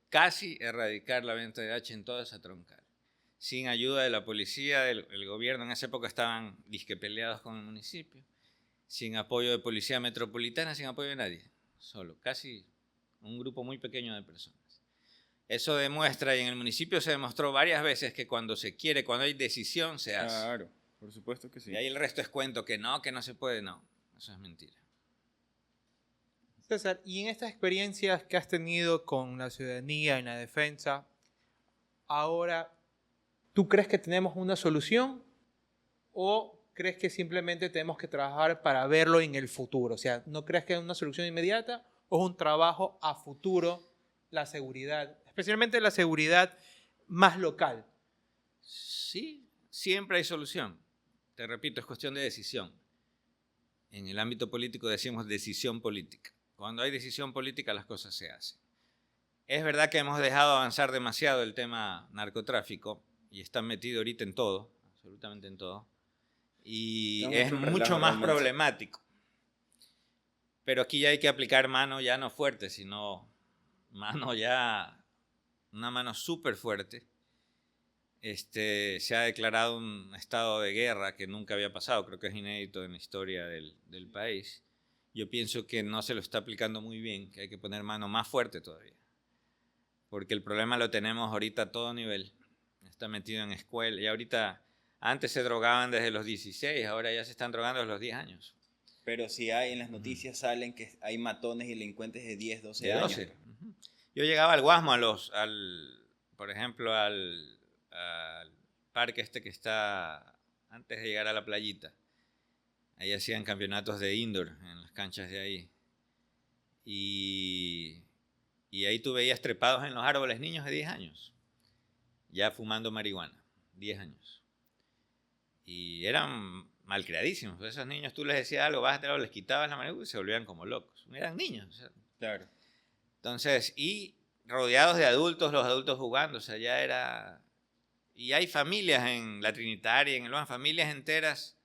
casi erradicar la venta de H en toda esa troncal. Sin ayuda de la policía, del gobierno. En esa época estaban disque peleados con el municipio. Sin apoyo de policía metropolitana, sin apoyo de nadie. Solo, casi un grupo muy pequeño de personas. Eso demuestra, y en el municipio se demostró varias veces, que cuando se quiere, cuando hay decisión, se hace. Claro, por supuesto que sí. Y ahí el resto es cuento, que no se puede, no. Eso es mentira. César, y en estas experiencias que has tenido con la ciudadanía en la defensa, ahora, ¿tú crees que tenemos una solución o crees que simplemente tenemos que trabajar para verlo en el futuro? O sea, ¿no crees que es una solución inmediata o es un trabajo a futuro la seguridad, especialmente la seguridad más local? Sí, siempre hay solución. Te repito, es cuestión de decisión. En el ámbito político decimos decisión política. Cuando hay decisión política, las cosas se hacen. Es verdad que hemos dejado avanzar demasiado el tema narcotráfico y está metido ahorita en todo, absolutamente en todo, y es mucho más problemático. Pero aquí ya hay que aplicar mano ya no fuerte, sino una mano súper fuerte. Se ha declarado un estado de guerra que nunca había pasado, creo que es inédito en la historia del país. Yo pienso que no se lo está aplicando muy bien, que hay que poner mano más fuerte todavía. Porque el problema lo tenemos ahorita a todo nivel. Está metido en escuela. Y ahorita, antes se drogaban desde los 16, ahora ya se están drogando desde los 10 años. Pero si hay en las noticias salen que hay matones y delincuentes de 10, 12 años. Yo llegaba al Guasmo, por ejemplo, al parque que está antes de llegar a la playita. Ahí hacían campeonatos de indoor en las canchas de ahí. Y ahí tú veías trepados en los árboles niños de 10 años, ya fumando marihuana, 10 años. Y eran malcriadísimos. Esos niños tú les decías algo, bájate algo, les quitabas la marihuana y se volvían como locos. Eran niños. O sea. Claro. Entonces, y rodeados de adultos, los adultos jugando, o sea, ya era... Y hay familias en la Trinitaria, en el Luan, familias enteras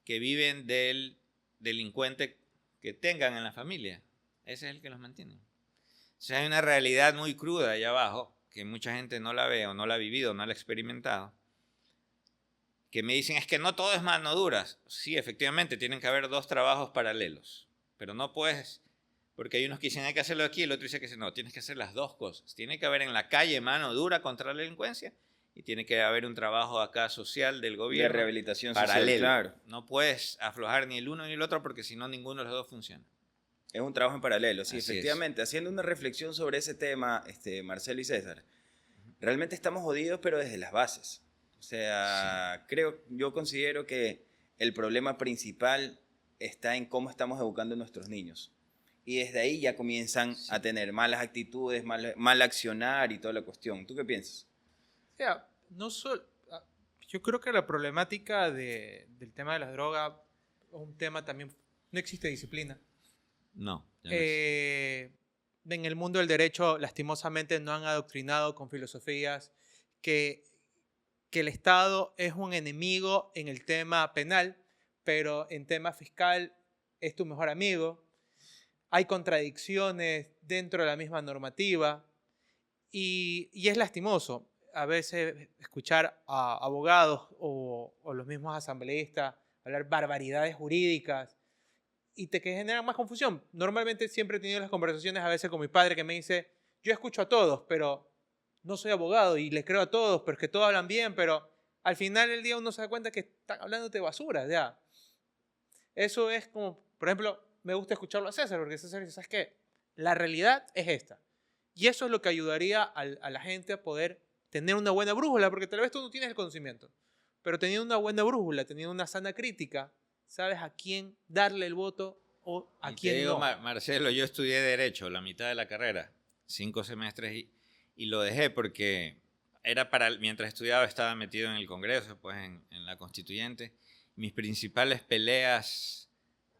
que viven del delincuente que tengan en la familia. Ese es el que los mantiene. O sea, hay una realidad muy cruda allá abajo, que mucha gente no la ve o no la ha vivido, no la ha experimentado, que me dicen, es que no todo es mano dura. Sí, efectivamente, tienen que haber 2 trabajos paralelos, pero no puedes Porque hay unos que dicen hay que hacerlo aquí, el otro dice que no, tienes que hacer las dos cosas. Tiene que haber en la calle mano dura contra la delincuencia y tiene que haber un trabajo acá social del De gobierno rehabilitación paralelo. social, claro. No puedes aflojar ni el uno ni el otro porque si no ninguno de los dos funciona. Es un trabajo en paralelo, sí, Así efectivamente. Haciendo una reflexión sobre ese tema, Marcelo y César, realmente estamos jodidos, pero desde las bases. O sea, yo considero que el problema principal está en cómo estamos educando a nuestros niños. Y desde ahí ya comienzan a tener malas actitudes, mal accionar y toda la cuestión. ¿Tú qué piensas? O sea, yo creo que la problemática del tema de las drogas es un tema también, no existe disciplina. No. Ya no es. En el mundo del derecho, lastimosamente, no han adoctrinado con filosofías que el Estado es un enemigo en el tema penal, pero en tema fiscal es tu mejor amigo. Hay contradicciones dentro de la misma normativa y es lastimoso a veces escuchar a abogados o los mismos asambleístas hablar barbaridades jurídicas y te que generan más confusión. Normalmente siempre he tenido las conversaciones a veces con mi padre que me dice, yo escucho a todos, pero no soy abogado y le creo a todos, pero es que todos hablan bien, pero al final del día uno se da cuenta que están hablando de basura, ya. Eso es como, por ejemplo, me gusta escucharlo a César, porque César dice, ¿sabes qué? La realidad es esta. Y eso es lo que ayudaría a la gente a poder tener una buena brújula, porque tal vez tú no tienes el conocimiento, pero teniendo una buena brújula, teniendo una sana crítica, sabes a quién darle el voto o a Y quién te digo, no. Marcelo, yo estudié Derecho la mitad de la carrera, 5 semestres, y lo dejé porque mientras estudiaba estaba metido en el Congreso, después en la Constituyente. Mis principales peleas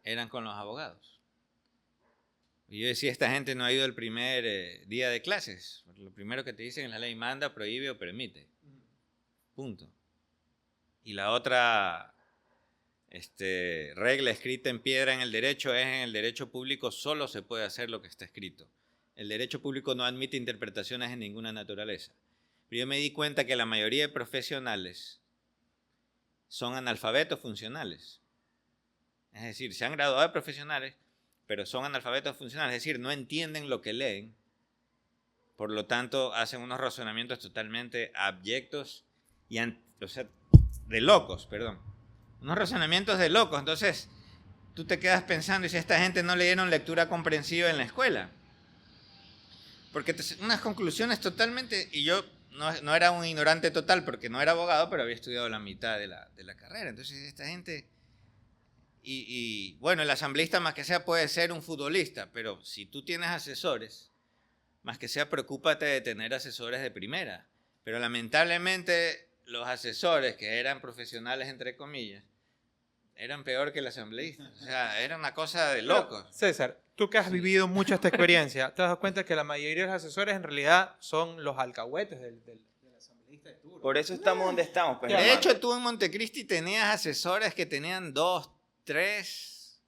eran con los abogados. Y yo decía, esta gente no ha ido el primer día de clases. Lo primero que te dicen es la ley manda, prohíbe o permite. Punto. Y la otra regla escrita en piedra en el derecho es: en el derecho público solo se puede hacer lo que está escrito. El derecho público no admite interpretaciones en ninguna naturaleza. Pero yo me di cuenta que la mayoría de profesionales son analfabetos funcionales. Es decir, se han graduado de profesionales, pero son analfabetos funcionales. Es decir, no entienden lo que leen. Por lo tanto, hacen unos razonamientos totalmente abyectos y de locos, perdón. Unos razonamientos de locos. Entonces, tú te quedas pensando, y si a esta gente no le dieron lectura comprensiva en la escuela. Porque unas conclusiones totalmente... Y yo no era un ignorante total porque no era abogado, pero había estudiado la mitad de la carrera. Entonces, esta gente... Y bueno, el asambleísta más que sea puede ser un futbolista, pero si tú tienes asesores, más que sea preocúpate de tener asesores de primera. Pero lamentablemente los asesores que eran profesionales, entre comillas, eran peor que el asambleísta. O sea, era una cosa de locos. Pero, César, tú que has vivido mucho esta experiencia, te das cuenta que la mayoría de los asesores en realidad son los alcahuetes del asambleísta de turno. Por eso estamos donde estamos. Pues, De hermano. hecho, tú en Montecristi tenías asesores que tenían 2, 3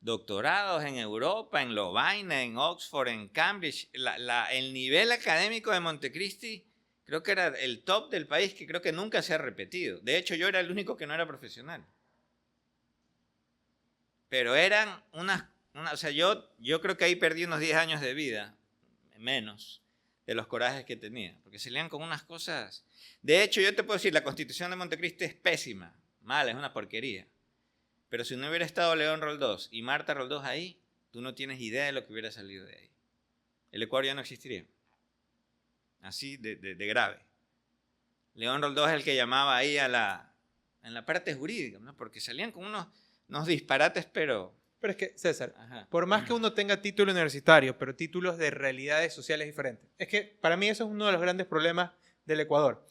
doctorados en Europa, en Lovaina, en Oxford, en Cambridge. El nivel académico de Montecristi creo que era el top del país, que creo que nunca se ha repetido. De hecho, yo era el único que no era profesional. Pero eran o sea, yo creo que ahí perdí unos 10 años de vida, menos, de los corajes que tenía. Porque se leían con unas cosas... De hecho, yo te puedo decir, la Constitución de Montecristi es pésima, mala, es una porquería. Pero si no hubiera estado León Roldós y Marta Roldós ahí, tú no tienes idea de lo que hubiera salido de ahí. El Ecuador ya no existiría. Así de grave. León Roldós es el que llamaba ahí en la parte jurídica, ¿no? Porque salían con unos disparates, pero... Pero es que, César, Ajá. por más que uno tenga título universitario, pero títulos de realidades sociales diferentes, es que para mí eso es uno de los grandes problemas del Ecuador.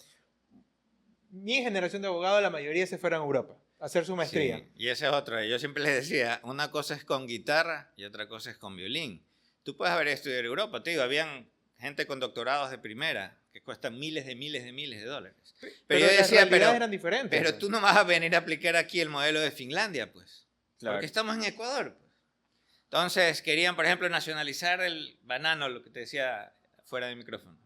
Mi generación de abogados, la mayoría se fueron a Europa a hacer su maestría. Sí, y esa es otra. Yo siempre les decía, una cosa es con guitarra y otra cosa es con violín. Tú puedes haber estudiado en Europa, te digo, habían gente con doctorados de primera que cuestan miles de dólares. Pero yo las decía, realidades eran diferentes. pero tú no vas a venir a aplicar aquí el modelo de Finlandia, pues. Claro. Porque estamos en Ecuador. Pues. Entonces, querían, por ejemplo, nacionalizar el banano, lo que te decía fuera de micrófonos.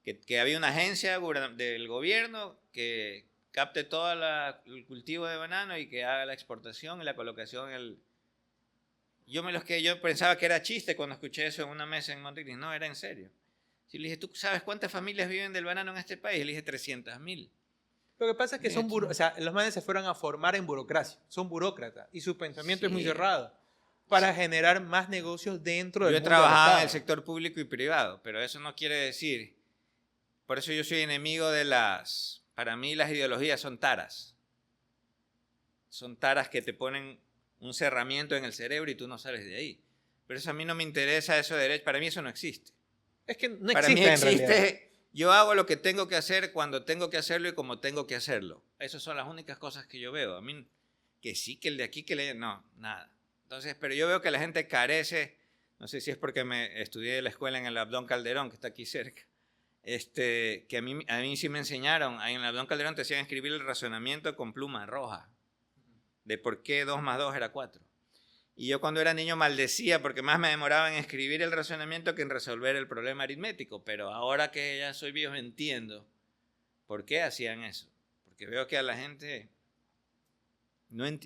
Que había una agencia del gobierno que capte todo el cultivo de banano y que haga la exportación y la colocación Yo pensaba que era chiste cuando escuché eso en una mesa en Montecristi. No, era en serio. Y le dije, ¿tú sabes cuántas familias viven del banano en este país? Le dije, 300.000. Lo que pasa es que los manes se fueron a formar en burocracia, son burócratas y su pensamiento es muy cerrado para generar más negocios dentro del Yo he mundo trabajado del en el Estado. sector público y privado, pero eso no quiere decir, por eso yo soy enemigo para mí las ideologías son taras. Son taras que te ponen un cerramiento en el cerebro y tú no sales de ahí. Pero eso a mí no me interesa, eso de derecho, para mí eso no existe. Es que no Para mí existe en realidad. existe, yo hago lo que tengo que hacer cuando tengo que hacerlo y como tengo que hacerlo. Esas son las únicas cosas que yo veo. A mí, que sí, que el de aquí, no, nada. Entonces, pero yo veo que la gente carece, no sé si es porque me estudié en la escuela en el Abdón Calderón, que está aquí cerca, que a mí sí me enseñaron, en el Abdón Calderón te hacían escribir el razonamiento con pluma roja, de por qué 2 más 2 era 4. Y yo cuando era niño maldecía porque más me demoraba en escribir el razonamiento que en resolver el problema aritmético. Pero ahora que ya soy viejo entiendo por qué hacían eso. Porque veo que a la gente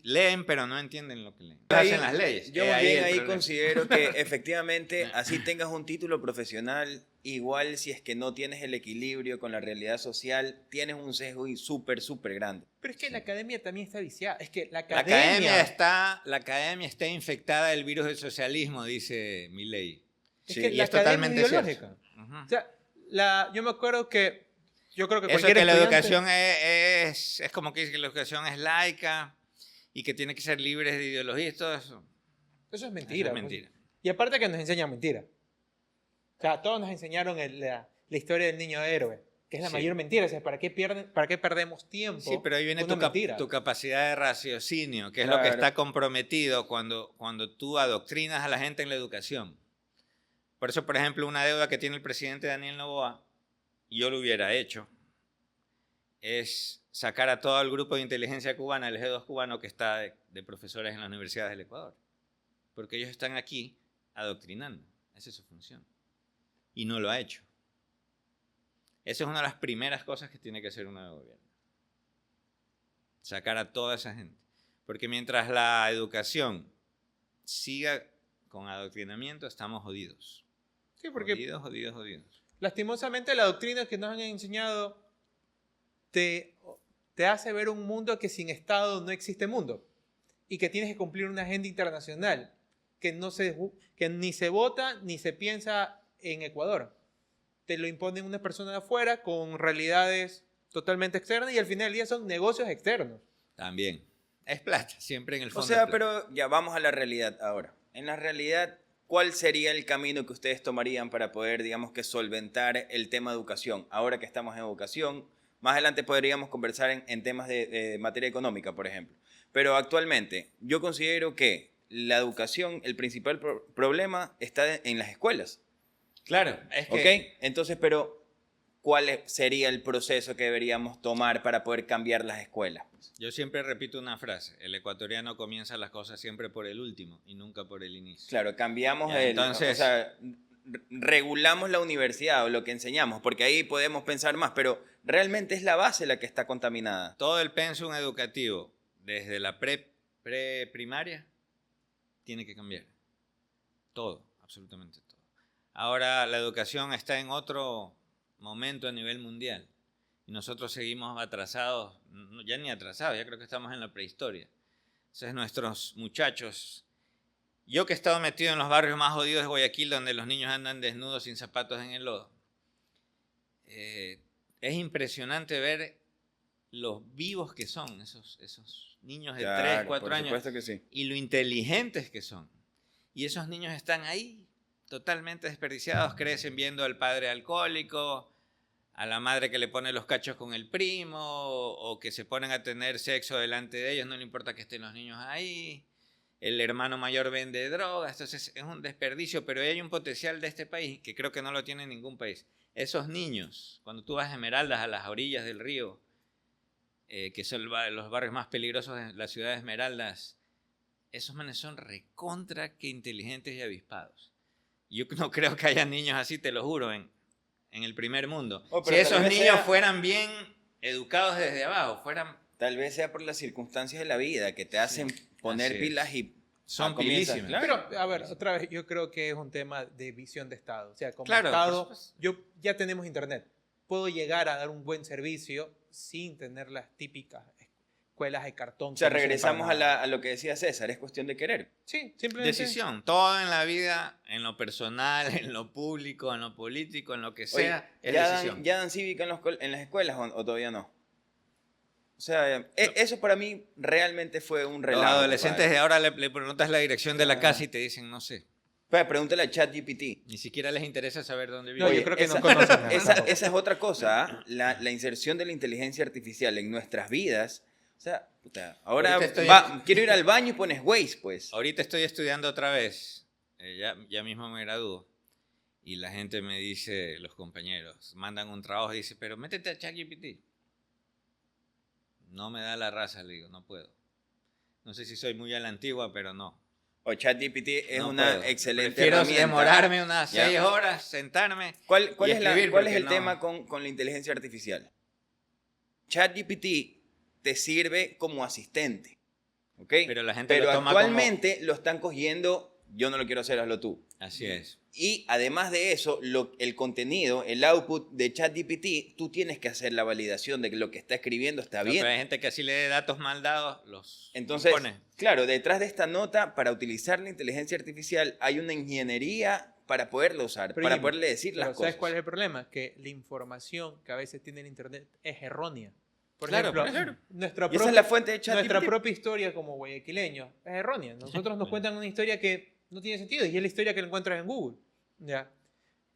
leen pero no entienden lo que leen. Hacen las leyes. Yo más bien ahí considero que efectivamente así tengas un título profesional, igual si es que no tienes el equilibrio con la realidad social, tienes un sesgo súper grande. Pero es que la academia también está viciada. Es que la La academia está infectada del virus del socialismo, dice Milei. Es Sí, que y la es academia totalmente ideológica. cierto. O sea, yo me acuerdo que yo creo que Eso cualquier que la estudiante- educación es como que dice que la educación es laica y que tiene que ser libre de ideología y todo eso. Eso es mentira. Eso es pues. mentira. Y aparte que nos enseñan mentira. O sea, todos nos enseñaron la historia del niño héroe, que es la Sí. mayor mentira. O sea, ¿para qué perdemos tiempo? Sí, pero ahí viene con una mentira? tu capacidad de raciocinio, que es lo Claro. que está comprometido cuando tú adoctrinas a la gente en la educación. Por eso, por ejemplo, una deuda que tiene el presidente Daniel Noboa, y yo lo hubiera hecho, es sacar a todo el grupo de inteligencia cubana, el G2 cubano, que está de profesores en las universidades del Ecuador. Porque ellos están aquí adoctrinando. Esa es su función. Y no lo ha hecho. Esa es una de las primeras cosas que tiene que hacer un nuevo gobierno. Sacar a toda esa gente. Porque mientras la educación siga con adoctrinamiento, estamos jodidos. Sí, porque Jodidos. lastimosamente la doctrina que nos han enseñado te hace ver un mundo que sin Estado no existe mundo y que tienes que cumplir una agenda internacional que ni se vota ni se piensa en Ecuador. Te lo imponen una persona de afuera con realidades totalmente externas y al final del día son negocios externos. También. Es plata, siempre en el fondo. O sea, es plata. pero ya vamos a la realidad ahora. En la realidad, ¿cuál sería el camino que ustedes tomarían para poder, digamos, que solventar el tema de educación? Ahora que estamos en educación, más adelante podríamos conversar en temas de materia económica, por ejemplo. Pero actualmente, yo considero que la educación, el principal problema está en las escuelas. Claro, es que... ¿Ok? Entonces, pero ¿cuál sería el proceso que deberíamos tomar para poder cambiar las escuelas? Yo siempre repito una frase. El ecuatoriano comienza las cosas siempre por el último y nunca por el inicio. Claro, cambiamos Ya, entonces- o sea, regulamos la universidad o lo que enseñamos, porque ahí podemos pensar más, pero realmente es la base la que está contaminada. Todo el pensum educativo, desde la pre-primaria, tiene que cambiar. Todo, absolutamente todo. Ahora la educación está en otro momento a nivel mundial y nosotros seguimos atrasados, ya ni atrasados, ya creo que estamos en la prehistoria. Entonces nuestros muchachos, yo que he estado metido en los barrios más jodidos de Guayaquil, donde los niños andan desnudos sin zapatos en el lodo, es impresionante ver los vivos que son esos niños de 3, 4 años. Por supuesto que sí. Y lo inteligentes que son. Y esos niños están ahí, totalmente desperdiciados, crecen viendo al padre alcohólico, a la madre que le pone los cachos con el primo, o que se ponen a tener sexo delante de ellos, no le importa que estén los niños ahí, el hermano mayor vende drogas, entonces es un desperdicio, pero hay un potencial de este país que creo que no lo tiene ningún país. Esos niños, cuando tú vas a Esmeraldas, a las orillas del río, que son los barrios más peligrosos de la ciudad de Esmeraldas, esos manes son recontra que inteligentes y avispados. Yo no creo que haya niños así, te lo juro, en el primer mundo. Oh, Si pero esos tal vez niños sea- fueran bien educados desde abajo, fueran... Tal vez sea por las circunstancias de la vida que te hacen poner así es. pilas y Son comienza, pilísimas. claro. Pero, a ver, otra vez, yo creo que es un tema de visión de Estado. O sea, como Claro, Estado, por supuesto. ya tenemos Internet. Puedo llegar a dar un buen servicio sin tener las típicas escuelas de cartón. O sea, que no sirven regresamos para nada. a lo que decía César, es cuestión de querer. Sí, simplemente. Decisión. Todo en la vida, en lo personal, en lo público, en lo político, en lo que Oye, sea, es ¿ya decisión. dan, ya dan cívica en las escuelas o todavía no? O sea, eso para mí realmente fue un Los relajo. adolescentes compadre. de ahora le preguntas la dirección de la casa y te dicen, no sé. Pregúntale a ChatGPT. Ni siquiera les interesa saber dónde No, vive. yo creo que no esa, conocen nada tampoco. esa es otra cosa, ¿ah? La inserción de la inteligencia artificial en nuestras vidas. O sea, puta, ahora Ahorita quiero ir al baño y pones Waze, pues. Ahorita estoy estudiando otra vez. Ya mismo me gradúo. Y la gente me dice, los compañeros, mandan un trabajo y dice, pero métete a ChatGPT. No me da la raza, le digo, no puedo. No sé si soy muy a la antigua, pero no. O ChatGPT es No una puedo. excelente Prefiero herramienta. demorarme unas Ya. 6 horas, sentarme. ¿Cuál y es, cuál es escribir, el porque tema no- con la inteligencia artificial? ChatGPT te sirve como asistente, ¿ok? Pero la gente Pero lo toma actualmente lo están cogiendo, yo no lo quiero hacer, hazlo tú. Así es. Y además de eso, el contenido, el output de ChatGPT, tú tienes que hacer la validación de que lo que está escribiendo está No, bien. pero hay gente que así lee datos mal dados, los Entonces, pone. claro, detrás de esta nota, para utilizar la inteligencia artificial, hay una ingeniería para poderla usar, Pero para Jimmy, poderle decir pero las ¿sabes cosas. cuál es el problema? Que la información que a veces tiene el Internet es errónea. Por Claro, ejemplo, claro. nuestra Y esa es propia- la fuente de nuestra ChatGPT. propia historia como guayaquileños es errónea. Nosotros nos cuentan una historia que no tiene sentido y es la historia que la encuentras en Google. ¿Ya?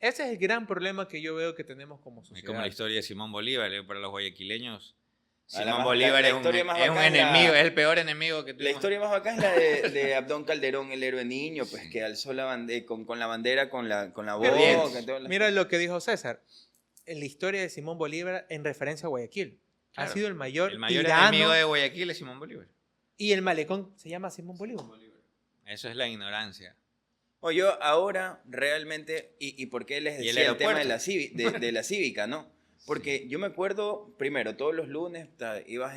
Ese es el gran problema que yo veo que tenemos como Es sociedad. como la historia de Simón Bolívar. Para los guayaquileños, Ah, la Simón más- Bolívar la es un historia más es un bacán es la- enemigo, es el peor enemigo que La tuvimos. historia más bacana es la de Abdón Calderón, el héroe niño, pues que alzó la bandera con la bandera, con la Pero boca. y todo lo- Mira lo que dijo César. En la historia de Simón Bolívar en referencia a Guayaquil. Claro. Ha sido el mayor enemigo tirano de Guayaquil es Simón Bolívar. y el malecón se llama Simón Bolívar. Eso es la ignorancia. O yo ahora realmente, y por qué les Y el decía el tema de aeropuerto. de la cívica, ¿no? Porque yo me acuerdo, primero, todos los lunes ibas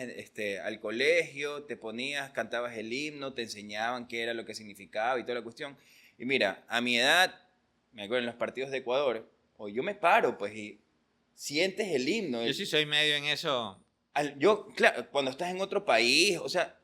al colegio, te ponías, cantabas el himno, te enseñaban qué era lo que significaba y toda la cuestión. Y mira, a mi edad, me acuerdo en los partidos de Ecuador, o yo me paro, pues, y sientes el himno. Yo sí soy medio en eso. Claro, cuando estás en otro país, o sea,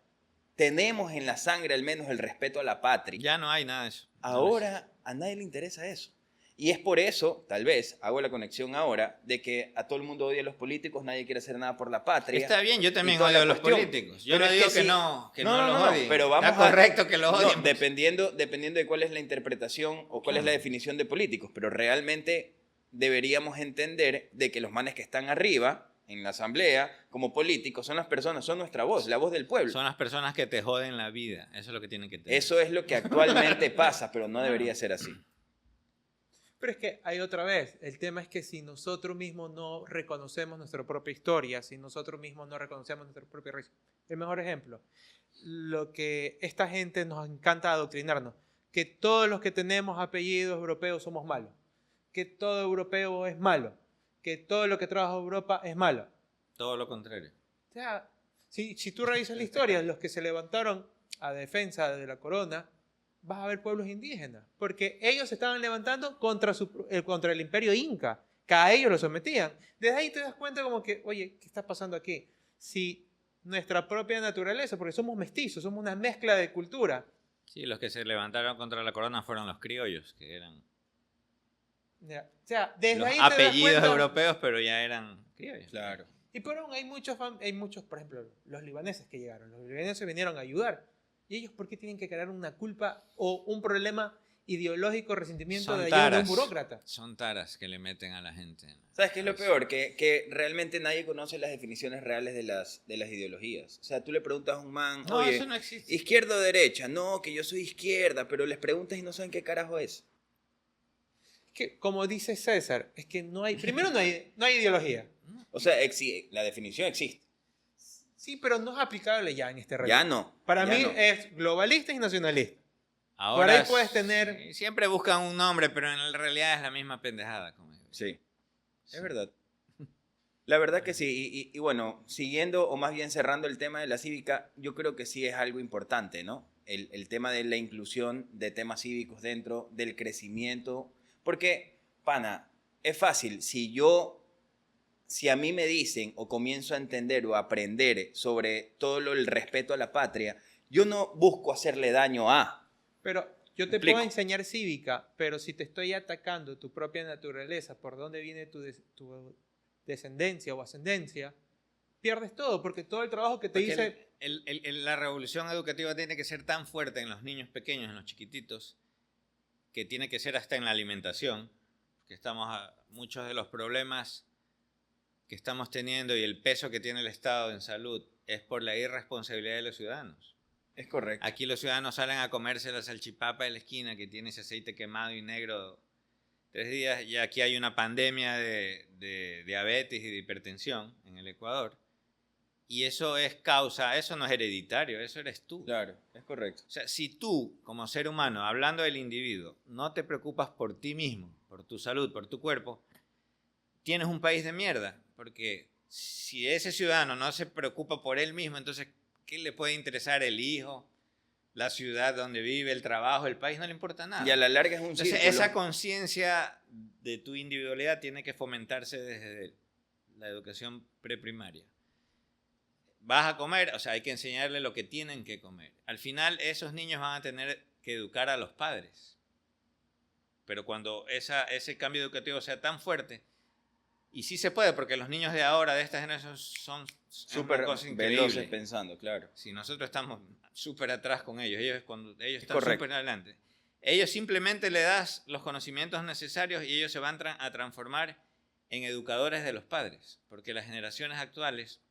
tenemos en la sangre al menos el respeto a la patria. Ya no hay nada de eso. Ahora a nadie le interesa eso. Y es por eso, tal vez, hago la conexión ahora, de que a todo el mundo odia a los políticos, nadie quiere hacer nada por la patria. Está bien, yo también y toda odio la a los cuestión. políticos. Yo Pero no es digo que que sí. no, que No, no, no, los no, odien. pero vamos Está correcto que los No, odien. dependiendo de cuál es la interpretación o cuál es la definición de políticos. Pero realmente deberíamos entender de que los manes que están arriba, en la asamblea, como políticos, son las personas, son nuestra voz, la voz del pueblo. Son las personas que te joden la vida. Eso es lo que tienen que tener. Eso es lo que actualmente pasa, pero no debería ser así. Pero es que hay otra vez, el tema es que si nosotros mismos no reconocemos nuestra propia historia, si nosotros mismos no reconocemos nuestra propia raíz. El mejor ejemplo, lo que esta gente nos encanta adoctrinarnos, que todos los que tenemos apellidos europeos somos malos, que todo europeo es malo, que todo lo que trabaja Europa es malo. Todo lo contrario. O sea, si tú revisas la historia, los que se levantaron a defensa de la corona, vas a ver pueblos indígenas, porque ellos se estaban levantando contra el imperio inca, que a ellos lo sometían. Desde ahí te das cuenta como que, oye, ¿qué está pasando aquí? Si nuestra propia naturaleza, porque somos mestizos, somos una mezcla de cultura. Sí, los que se levantaron contra la corona fueron los criollos, que eran Ya, o sea, desde los ahí te das apellidos cuenta. europeos, pero ya eran criollos. Claro. Y por aún hay muchos, por ejemplo, los libaneses que llegaron. Los libaneses vinieron a ayudar. ¿Y ellos por qué tienen que crear una culpa o un problema ideológico, resentimiento Son de ayuda de un taras. burócrata? Son taras que le meten a la gente. ¿Sabes qué es lo peor? Que realmente nadie conoce las definiciones reales de las ideologías. O sea, tú le preguntas a un man, No, oye, eso no existe. ¿izquierda o derecha? No, que yo soy izquierda, pero les preguntas y no saben qué carajo es. Que, como dice César, es que no hay, primero no hay ideología. O sea, la definición existe. Sí, pero no es aplicable ya en este reto. Ya no. Para ya mí no. es globalista y nacionalista. Ahora Por ahí puedes tener- sí, siempre buscan un nombre, pero en realidad es la misma pendejada. Como digo. Sí, es verdad. La verdad que sí. Y bueno, siguiendo o más bien cerrando el tema de la cívica, yo creo que sí es algo importante, ¿no? el tema de la inclusión de temas cívicos dentro del crecimiento. Porque, pana, es fácil. Si a mí me dicen o comienzo a entender o a aprender sobre todo el respeto a la patria, yo no busco hacerle daño a. Pero yo te Explico. puedo enseñar cívica, pero si te estoy atacando tu propia naturaleza, por dónde viene tu descendencia o ascendencia, pierdes todo, porque todo el trabajo que te Porque hice... la revolución educativa tiene que ser tan fuerte en los niños pequeños, en los chiquititos, que tiene que ser hasta en la alimentación, que muchos de los problemas que estamos teniendo y el peso que tiene el Estado en salud es por la irresponsabilidad de los ciudadanos. Es correcto. Aquí los ciudadanos salen a comerse la salchipapa de la esquina que tiene ese aceite quemado y negro 3 días, y aquí hay una pandemia de diabetes y de hipertensión en el Ecuador. Y eso no es hereditario, eso eres tú. Claro, es correcto. O sea, si tú, como ser humano, hablando del individuo, no te preocupas por ti mismo, por tu salud, por tu cuerpo, tienes un país de mierda. Porque si ese ciudadano no se preocupa por él mismo, entonces, ¿qué le puede interesar el hijo, la ciudad donde vive, el trabajo, el país? No le importa nada. Y a la larga es un Entonces, círculo. esa conciencia de tu individualidad tiene que fomentarse desde la educación preprimaria. Vas a comer, o sea, hay que enseñarle lo que tienen que comer. Al final, esos niños van a tener que educar a los padres. Pero cuando ese cambio educativo sea tan fuerte, y sí se puede, porque los niños de ahora, de esta generación, son súper veloces pensando, claro. Si nosotros estamos súper atrás con ellos, ellos están correcto. súper adelante. Ellos simplemente le das los conocimientos necesarios y ellos se van a transformar en educadores de los padres, porque las generaciones actuales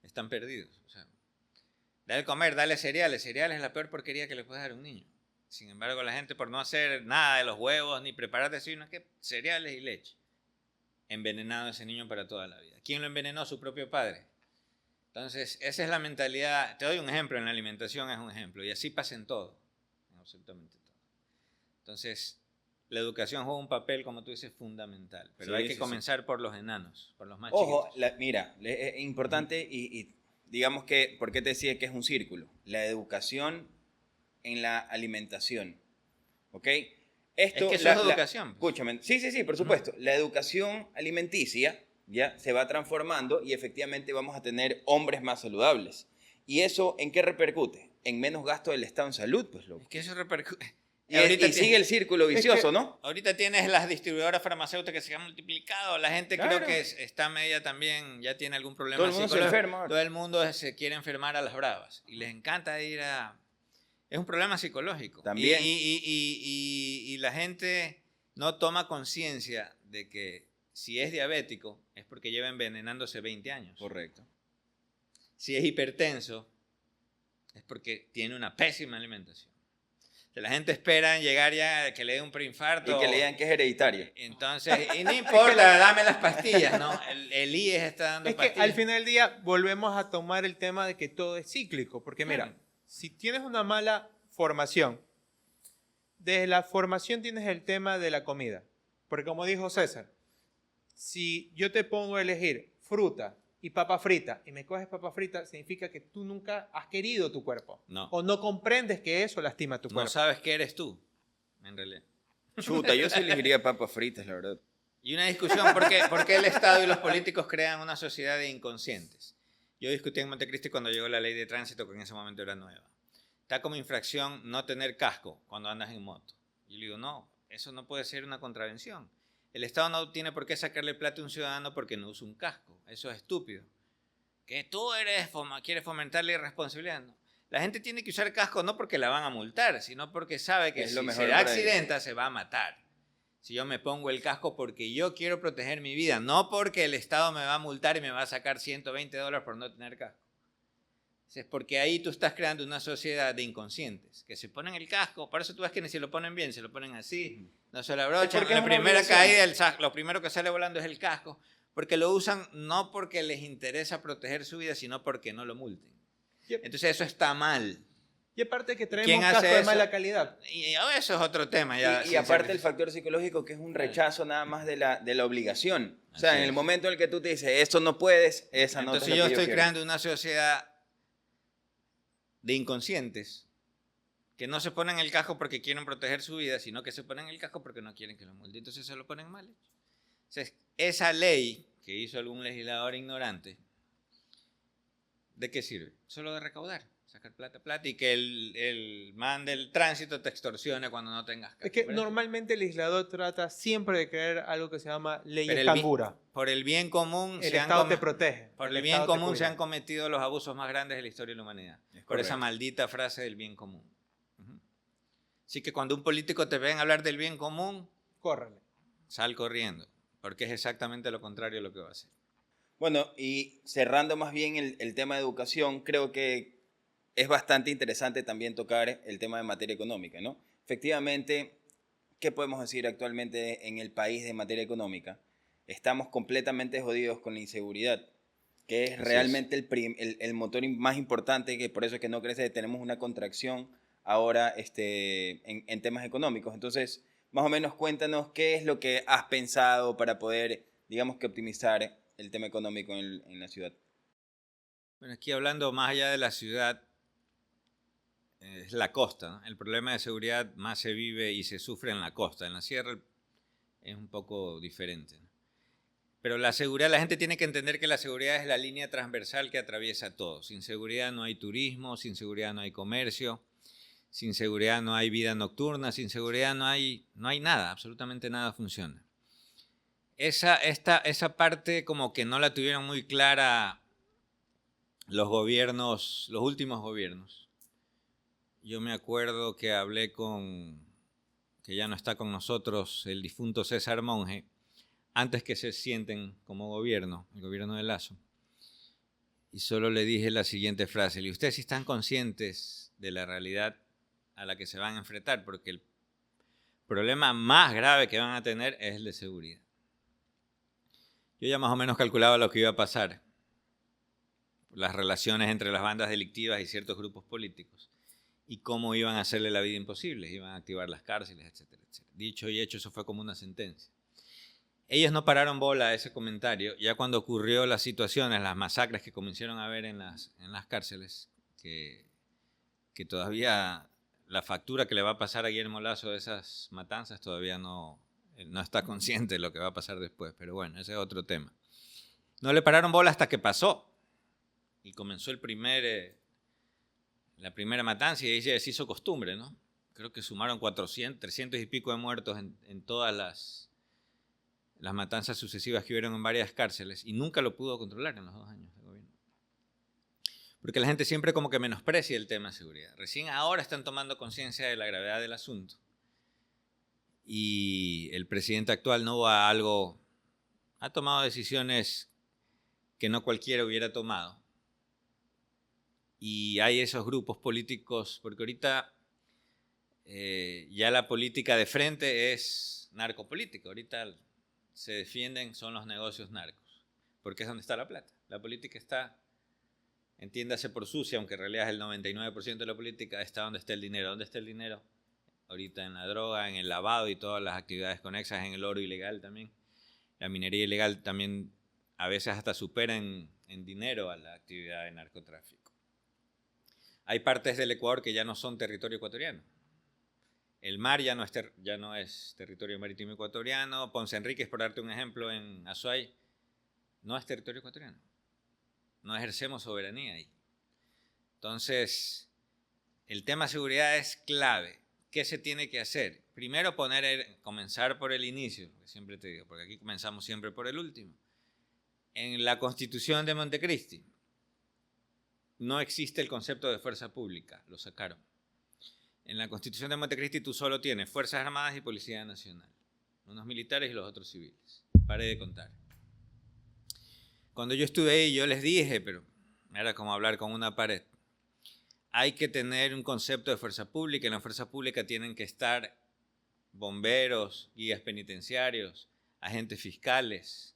están perdidos. O sea, dale comer, dale cereales. Cereales es la peor porquería que le puedes dar a un niño. Sin embargo, la gente, por no hacer nada de los huevos ni preparar desayuno, que cereales y leche. Envenenado a ese niño para toda la vida. ¿Quién lo envenenó? Su propio padre. Entonces, esa es la mentalidad. Te doy un ejemplo, en la alimentación es un ejemplo, y así pasa en todo, en absolutamente todo. Entonces, la educación juega un papel, como tú dices, fundamental, pero Sí, hay que sí, comenzar por los enanos, por los más Ojo, chiquitos. mira, es importante y digamos que, ¿por qué te decía que es un círculo? La educación en la alimentación, ¿ok? Esto, Es que eso es educación. Escúchame, sí, por supuesto. La educación alimenticia ya se va transformando y efectivamente vamos a tener hombres más saludables. ¿Y eso en qué repercute? En menos gasto del Estado en salud, pues loco. Es que eso repercute. Y sigue el círculo vicioso, ¿no? Ahorita tienes las distribuidoras farmacéuticas que se han multiplicado. La gente Claro. creo que está media también, ya tiene algún problema Todo el mundo se psicológico. enferma. Todo el mundo se quiere enfermar a las bravas. Y les encanta ir a... Es un problema psicológico. También. Y la gente no toma conciencia de que si es diabético es porque lleva envenenándose 20 años. Correcto. Si es hipertenso es porque tiene una pésima alimentación. La gente espera en llegar ya que le dé un preinfarto. Y que le digan que es hereditario. Entonces, y no importa, dame las pastillas, ¿no? El IES está dando Es que pastillas. al final del día volvemos a tomar el tema de que todo es cíclico, porque mira, Claro. si tienes una mala formación, desde la formación tienes el tema de la comida, porque como dijo César, si yo te pongo a elegir fruta y papa frita y me coges papa frita, significa que tú nunca has querido tu cuerpo. No. O no comprendes que eso lastima tu No cuerpo. sabes qué eres tú, en realidad. Chuta, yo sí elegiría papas fritas, la verdad. Y una discusión, ¿por qué el Estado y los políticos crean una sociedad de inconscientes? Yo discutí en Montecristi cuando llegó la ley de tránsito, que en ese momento era nueva. Está como infracción no tener casco cuando andas en moto. Y yo le digo, no, eso no puede ser una contravención. El Estado no tiene por qué sacarle plata a un ciudadano porque no usa un casco. Eso es estúpido. Que tú quieres fomentar la irresponsabilidad. No. La gente tiene que usar casco no porque la van a multar, sino porque sabe que Es lo si mejor se para ellos. accidenta se va a matar. Si yo me pongo el casco porque yo quiero proteger mi vida, no porque el Estado me va a multar y me va a sacar $120 por no tener casco. Es porque ahí tú estás creando una sociedad de inconscientes que se ponen el casco, por eso tú ves que ni se lo ponen bien, se lo ponen así, no se lo abrochan. porque es La una primera obligación. caída, lo primero que sale volando es el casco, porque lo usan no porque les interesa proteger su vida, sino porque no lo multen. Yep. Entonces eso está mal. Y aparte que ¿Quién traemos hace casco de eso? mala calidad. Y eso es otro tema. Ya, Y aparte el factor psicológico que es un rechazo nada más de la obligación. O sea, Así en el es. momento en el que tú te dices, esto no puedes, esa no es Entonces la yo que estoy quiero. creando una sociedad de inconscientes que no se ponen el casco porque quieren proteger su vida, sino que se ponen el casco porque no quieren que lo multen. Entonces se lo ponen mal hecho. Entonces, esa ley que hizo algún legislador ignorante, ¿de qué sirve? Solo de recaudar, sacar plata, y que el man del tránsito te extorsione cuando no tengas casco. Es que ¿verdad? normalmente el legislador trata siempre de crear algo que se llama ley Pero cangura. por el bien común El Estado te protege. Por el bien común se han cometido los abusos más grandes de la historia de la humanidad. Por esa maldita frase del bien común. Así que cuando un político te ven hablar del bien común, córrele. Sal corriendo, porque es exactamente lo contrario a lo que va a hacer. Bueno, y cerrando más bien el tema de educación, creo que es bastante interesante también tocar el tema de materia económica, ¿no? Efectivamente, ¿qué podemos decir actualmente en el país de materia económica? Estamos completamente jodidos con la inseguridad, que es Así realmente el motor más importante, que por eso es que no crece, tenemos una contracción ahora en temas económicos. Entonces, más o menos cuéntanos qué es lo que has pensado para poder, digamos que optimizar el tema económico en la ciudad. Bueno, aquí hablando más allá de la ciudad, es la costa, ¿no? El problema de seguridad más se vive y se sufre en la costa. En la sierra es un poco diferente, ¿no? Pero la seguridad, la gente tiene que entender que la seguridad es la línea transversal que atraviesa todo. Sin seguridad no hay turismo, sin seguridad no hay comercio, sin seguridad no hay vida nocturna, sin seguridad no hay nada, absolutamente nada funciona. Esa parte como que no la tuvieron muy clara los gobiernos, los últimos gobiernos. Yo me acuerdo que hablé que ya no está con nosotros, el difunto César Monge, antes que se sienten como gobierno, el gobierno de Lasso. Y solo le dije la siguiente frase: y ustedes sí están conscientes de la realidad a la que se van a enfrentar, porque el problema más grave que van a tener es el de seguridad. Yo ya más o menos calculaba lo que iba a pasar, las relaciones entre las bandas delictivas y ciertos grupos políticos, y cómo iban a hacerle la vida imposible, iban a activar las cárceles, etcétera, etcétera. Dicho y hecho, eso fue como una sentencia. Ellos no pararon bola a ese comentario. Ya cuando ocurrió las situaciones, las masacres que comenzaron a ver en las cárceles, que todavía la factura que le va a pasar a Guillermo Lasso de esas matanzas todavía no está consciente de lo que va a pasar después. Pero bueno, ese es otro tema. No le pararon bola hasta que pasó. Y comenzó la primera matanza, y ahí se hizo costumbre, ¿no? Creo que sumaron 300 y pico de muertos en todas las matanzas sucesivas que hubieron en varias cárceles, y nunca lo pudo controlar en los 2 años de gobierno. Porque la gente siempre como que menosprecia el tema de seguridad. Recién ahora están tomando conciencia de la gravedad del asunto. Y el presidente actual ha tomado decisiones que no cualquiera hubiera tomado. Y hay esos grupos políticos, porque ahorita ya la política de frente es narcopolítica. Ahorita se defienden son los negocios narcos, porque es donde está la plata. La política está, entiéndase por sucia, aunque en realidad es el 99% de la política, está donde está el dinero. ¿Dónde está el dinero? Ahorita en la droga, en el lavado y todas las actividades conexas, en el oro ilegal también. La minería ilegal también a veces hasta supera en dinero a la actividad de narcotráfico. Hay partes del Ecuador que ya no son territorio ecuatoriano. El mar ya no es territorio marítimo ecuatoriano. Ponce Enríquez, por darte un ejemplo, en Azuay, no es territorio ecuatoriano. No ejercemos soberanía ahí. Entonces, el tema de seguridad es clave. ¿Qué se tiene que hacer? Primero comenzar por el inicio, siempre te digo, porque aquí comenzamos siempre por el último. En la Constitución de Montecristi no existe el concepto de fuerza pública, lo sacaron. En la Constitución de Montecristi tú solo tienes Fuerzas Armadas y Policía Nacional, unos militares y los otros civiles. Pare de contar. Cuando yo estuve ahí, yo les dije, pero era como hablar con una pared. Hay que tener un concepto de fuerza pública. En la fuerza pública tienen que estar bomberos, guías penitenciarios, agentes fiscales.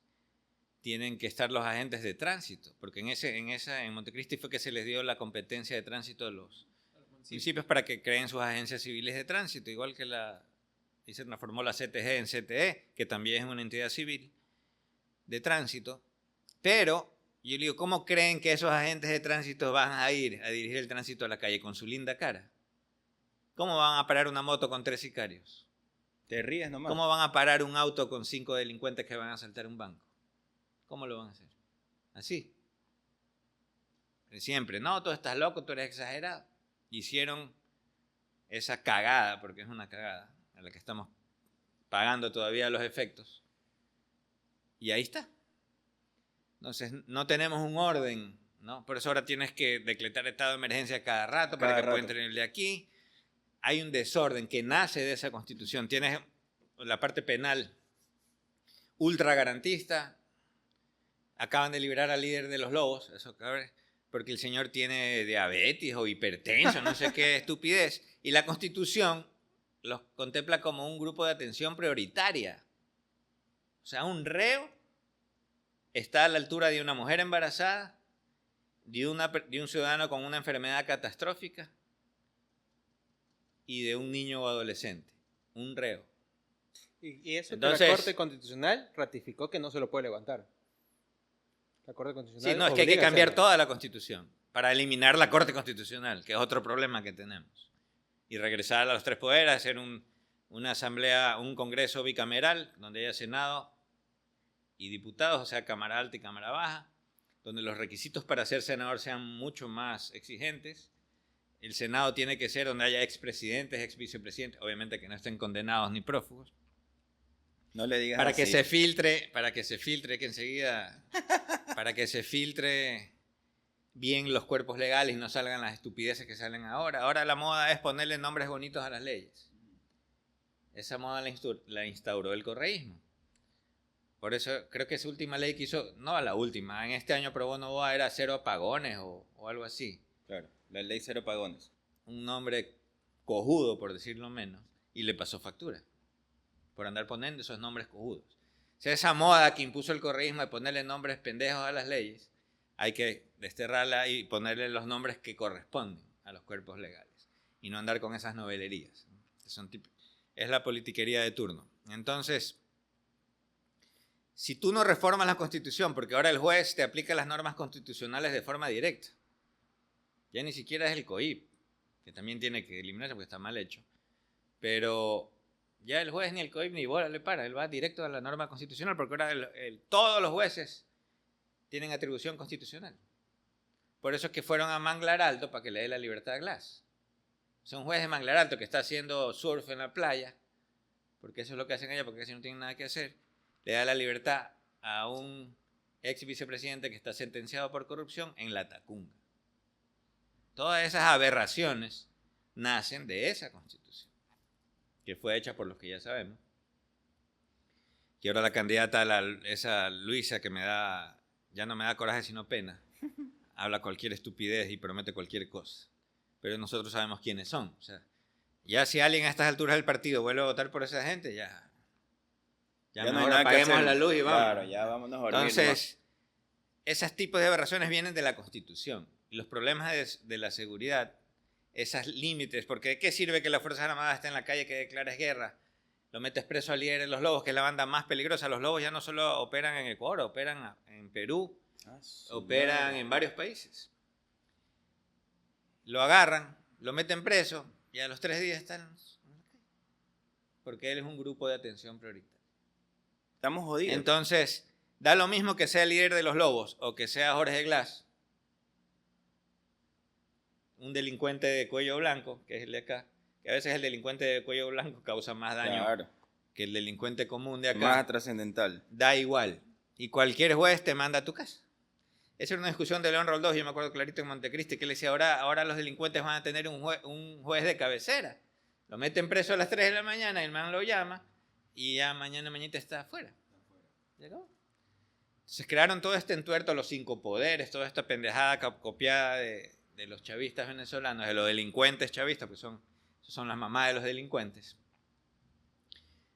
Tienen que estar los agentes de tránsito, porque en Montecristi fue que se les dio la competencia de tránsito a los municipios para que creen sus agencias civiles de tránsito, igual que y se transformó la CTG en CTE, que también es una entidad civil de tránsito. Pero Y yo le digo, ¿cómo creen que esos agentes de tránsito van a ir a dirigir el tránsito a la calle con su linda cara? ¿Cómo van a parar una moto con 3 sicarios? Te ríes nomás. ¿Cómo van a parar un auto con 5 delincuentes que van a asaltar un banco? ¿Cómo lo van a hacer? Así. Siempre, no, tú estás loco, tú eres exagerado. Hicieron esa cagada, porque es una cagada, a la que estamos pagando todavía los efectos. Y ahí está. Entonces, no tenemos un orden, ¿no? Por eso ahora tienes que decretar estado de emergencia cada rato para que puedan tener el de aquí. Hay un desorden que nace de esa constitución. Tienes la parte penal ultra garantista. Acaban de liberar al líder de los lobos, eso cabrón, porque el señor tiene diabetes o hipertenso, no sé qué estupidez. Y la constitución los contempla como un grupo de atención prioritaria. O sea, un reo está a la altura de una mujer embarazada, de un ciudadano con una enfermedad catastrófica y de un niño o adolescente. Un reo. Y eso Entonces, que la Corte Constitucional ratificó que no se lo puede levantar. La Corte Constitucional Sí, no, es que hay que obliga a cambiar hacerlo. toda la Constitución para eliminar la Corte Constitucional, que es otro problema que tenemos. Y regresar a los 3 poderes, hacer una asamblea, un congreso bicameral, donde haya Senado y diputados, o sea, Cámara Alta y Cámara Baja, donde los requisitos para ser senador sean mucho más exigentes. El Senado tiene que ser donde haya expresidentes, exvicepresidentes, obviamente que no estén condenados ni prófugos. No le digas Para así. que se filtre, que enseguida, para que se filtre bien los cuerpos legales y no salgan las estupideces que salen ahora. Ahora la moda es ponerle nombres bonitos a las leyes. Esa moda la instauró el correísmo. Por eso creo que esa última ley que hizo, no la última, en este año aprobó Novoa, era 0 apagones o algo así. Claro, la ley 0 apagones. Un nombre cojudo, por decirlo menos, y le pasó factura por andar poniendo esos nombres cojudos. O sea, esa moda que impuso el correísmo de ponerle nombres pendejos a las leyes, hay que desterrarla y ponerle los nombres que corresponden a los cuerpos legales y no andar con esas novelerías, ¿no? Que son es la politiquería de turno. Entonces, si tú no reformas la Constitución, porque ahora el juez te aplica las normas constitucionales de forma directa, ya ni siquiera es el COIP, que también tiene que eliminarse porque está mal hecho, pero ya el juez ni el COIP ni bola le para, él va directo a la norma constitucional, porque ahora todos los jueces tienen atribución constitucional. Por eso es que fueron a Manglar Alto para que le dé la libertad a Glass. Es un juez de Manglar Alto que está haciendo surf en la playa, porque eso es lo que hacen allá, porque si no tienen nada que hacer, le da la libertad a un ex vicepresidente que está sentenciado por corrupción en la Tacunga. Todas esas aberraciones nacen de esa constitución, que fue hecha por los que ya sabemos. Y ahora la candidata, esa Luisa, que ya no me da coraje sino pena, habla cualquier estupidez y promete cualquier cosa. Pero nosotros sabemos quiénes son. O sea, ya si alguien a estas alturas del partido vuelve a votar por esa gente, ya no hay mejor nada que apaguemos hacer. la luz y vamos. Claro, ya vámonos a dormir. Entonces, esos tipos de aberraciones vienen de la Constitución. Y los problemas de la seguridad, esos límites, porque ¿de qué sirve que las Fuerzas Armadas estén en la calle, que declares guerra? Lo metes preso al líder de los lobos, que es la banda más peligrosa. Los lobos ya no solo operan en Ecuador, operan en Perú, operan en varios países. Lo agarran, lo meten preso y a los 3 días están... Porque él es un grupo de atención prioritaria. Estamos jodidos. Entonces, da lo mismo que sea el líder de los lobos o que sea Jorge Glass, un delincuente de cuello blanco, que es el de acá, que a veces el delincuente de cuello blanco causa más daño que el delincuente común de acá. Más trascendental. Da igual. Y cualquier juez te manda a tu casa. Esa era una discusión de León Roldós, yo me acuerdo clarito en Montecristi, que le decía, ahora los delincuentes van a tener un juez de cabecera. Lo meten preso a las 3 de la mañana, el man lo llama y ya mañana está afuera. ¿Llegó? Entonces crearon todo este entuerto, los 5 poderes, toda esta pendejada copiada de los chavistas venezolanos, de los delincuentes chavistas, porque son las mamás de los delincuentes.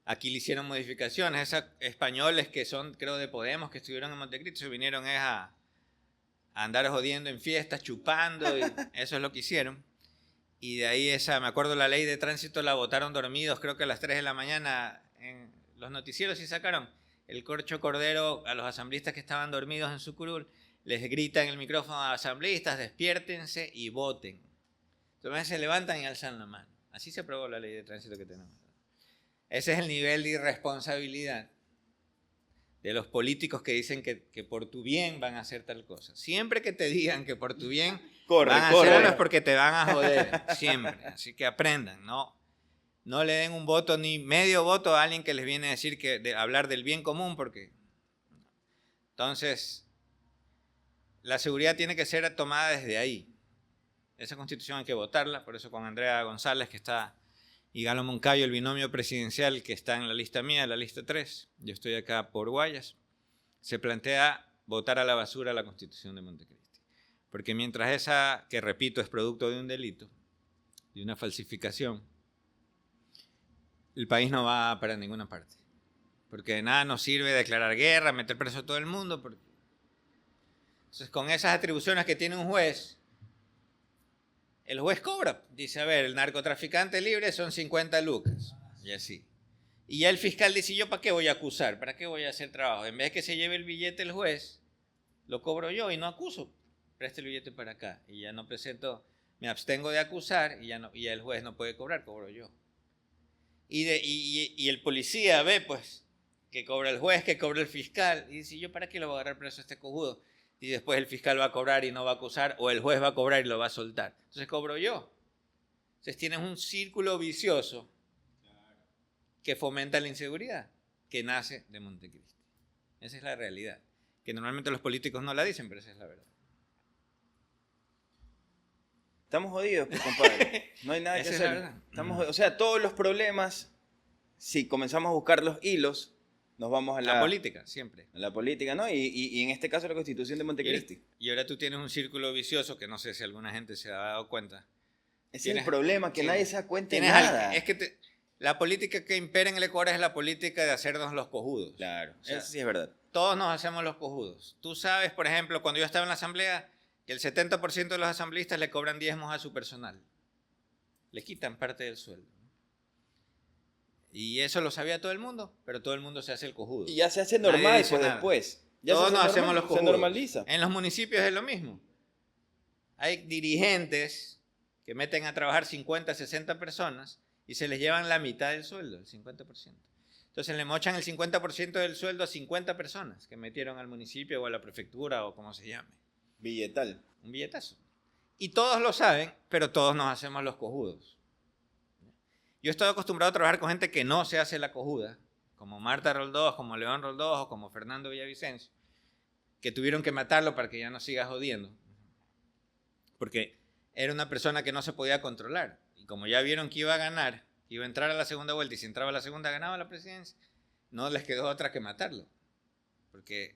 Aquí le hicieron modificaciones, esos españoles que son, creo, de Podemos, que estuvieron en Montecristi, se vinieron a andar jodiendo en fiestas, chupando, y eso es lo que hicieron. Y de ahí me acuerdo, la ley de tránsito la votaron dormidos, creo que a las 3 de la mañana en los noticieros, y sacaron el corcho cordero a los asambleístas que estaban dormidos en su curul. les grita en el micrófono a asambleístas, despiértense y voten. Entonces se levantan y alzan la mano. Así se aprobó la ley de tránsito que tenemos. Ese es el nivel de irresponsabilidad de los políticos que dicen que por tu bien van a hacer tal cosa. Siempre que te digan que por tu bien van a hacerlo es porque te van a joder. Siempre. Así que aprendan, ¿no? No le den un voto ni medio voto a alguien que les viene a decir hablar del bien común, porque... Entonces, la seguridad tiene que ser tomada desde ahí. Esa constitución hay que votarla, por eso con Andrea González, que está, y Galo Moncayo, el binomio presidencial que está en la lista mía, la lista 3, yo estoy acá por Guayas, se plantea votar a la basura la constitución de Montecristi. Porque mientras esa, que repito, es producto de un delito, de una falsificación, el país no va para ninguna parte. Porque de nada nos sirve declarar guerra, meter preso a todo el mundo. Entonces, con esas atribuciones que tiene un juez, el juez cobra. Dice, a ver, el narcotraficante libre son 50 lucas. Y así. Y ya el fiscal dice, ¿yo para qué voy a acusar? ¿Para qué voy a hacer trabajo? En vez de que se lleve el billete el juez, lo cobro yo y no acuso. Preste el billete para acá. Y ya no presento, me abstengo de acusar y ya el juez no puede cobrar, cobro yo. Y el policía ve, pues, que cobra el juez, que cobra el fiscal. Y dice, ¿yo para qué lo voy a agarrar preso a este cojudo? Y después el fiscal va a cobrar y no va a acusar, o el juez va a cobrar y lo va a soltar. Entonces cobro yo. Entonces tienes un círculo vicioso que fomenta la inseguridad, que nace de Montecristi. Esa es la realidad. Que normalmente los políticos no la dicen, pero esa es la verdad. Estamos jodidos, pues, compadre. No hay nada que Esa es hacer. la verdad. O sea, todos los problemas, si comenzamos a buscar los hilos, nos vamos a La política, siempre. a la política, ¿no? Y en este caso la Constitución de Montecristi. Y ahora tú tienes un círculo vicioso que no sé si alguna gente se ha dado cuenta. Ese es el problema, que sí, nadie se da cuenta de nada. Es que la política que impera en el Ecuador es la política de hacernos los cojudos. Claro, O sea, eso sí es verdad. todos nos hacemos los cojudos. Tú sabes, por ejemplo, cuando yo estaba en la asamblea, que el 70% de los asambleístas le cobran diezmos a su personal. Le quitan parte del sueldo. Y eso lo sabía todo el mundo, pero todo el mundo se hace el cojudo. Y ya se hace Nadie normal, dice pues nada. después. Ya Todos se nos hace hacemos normal, los se cojudos. normaliza. En los municipios es lo mismo. Hay dirigentes que meten a trabajar 50, 60 personas y se les llevan la mitad del sueldo, el 50%. Entonces le mochan el 50% del sueldo a 50 personas que metieron al municipio o a la prefectura o como se llame. Billetal. Un billetazo. Y todos lo saben, pero todos nos hacemos los cojudos. Yo estoy acostumbrado a trabajar con gente que no se hace la cojuda, como Marta Roldós, como León Roldós o como Fernando Villavicencio, que tuvieron que matarlo para que ya no siga jodiendo. Porque era una persona que no se podía controlar. Y como ya vieron que iba a ganar, que iba a entrar a la segunda vuelta, y si entraba a la segunda ganaba la presidencia, no les quedó otra que matarlo. Porque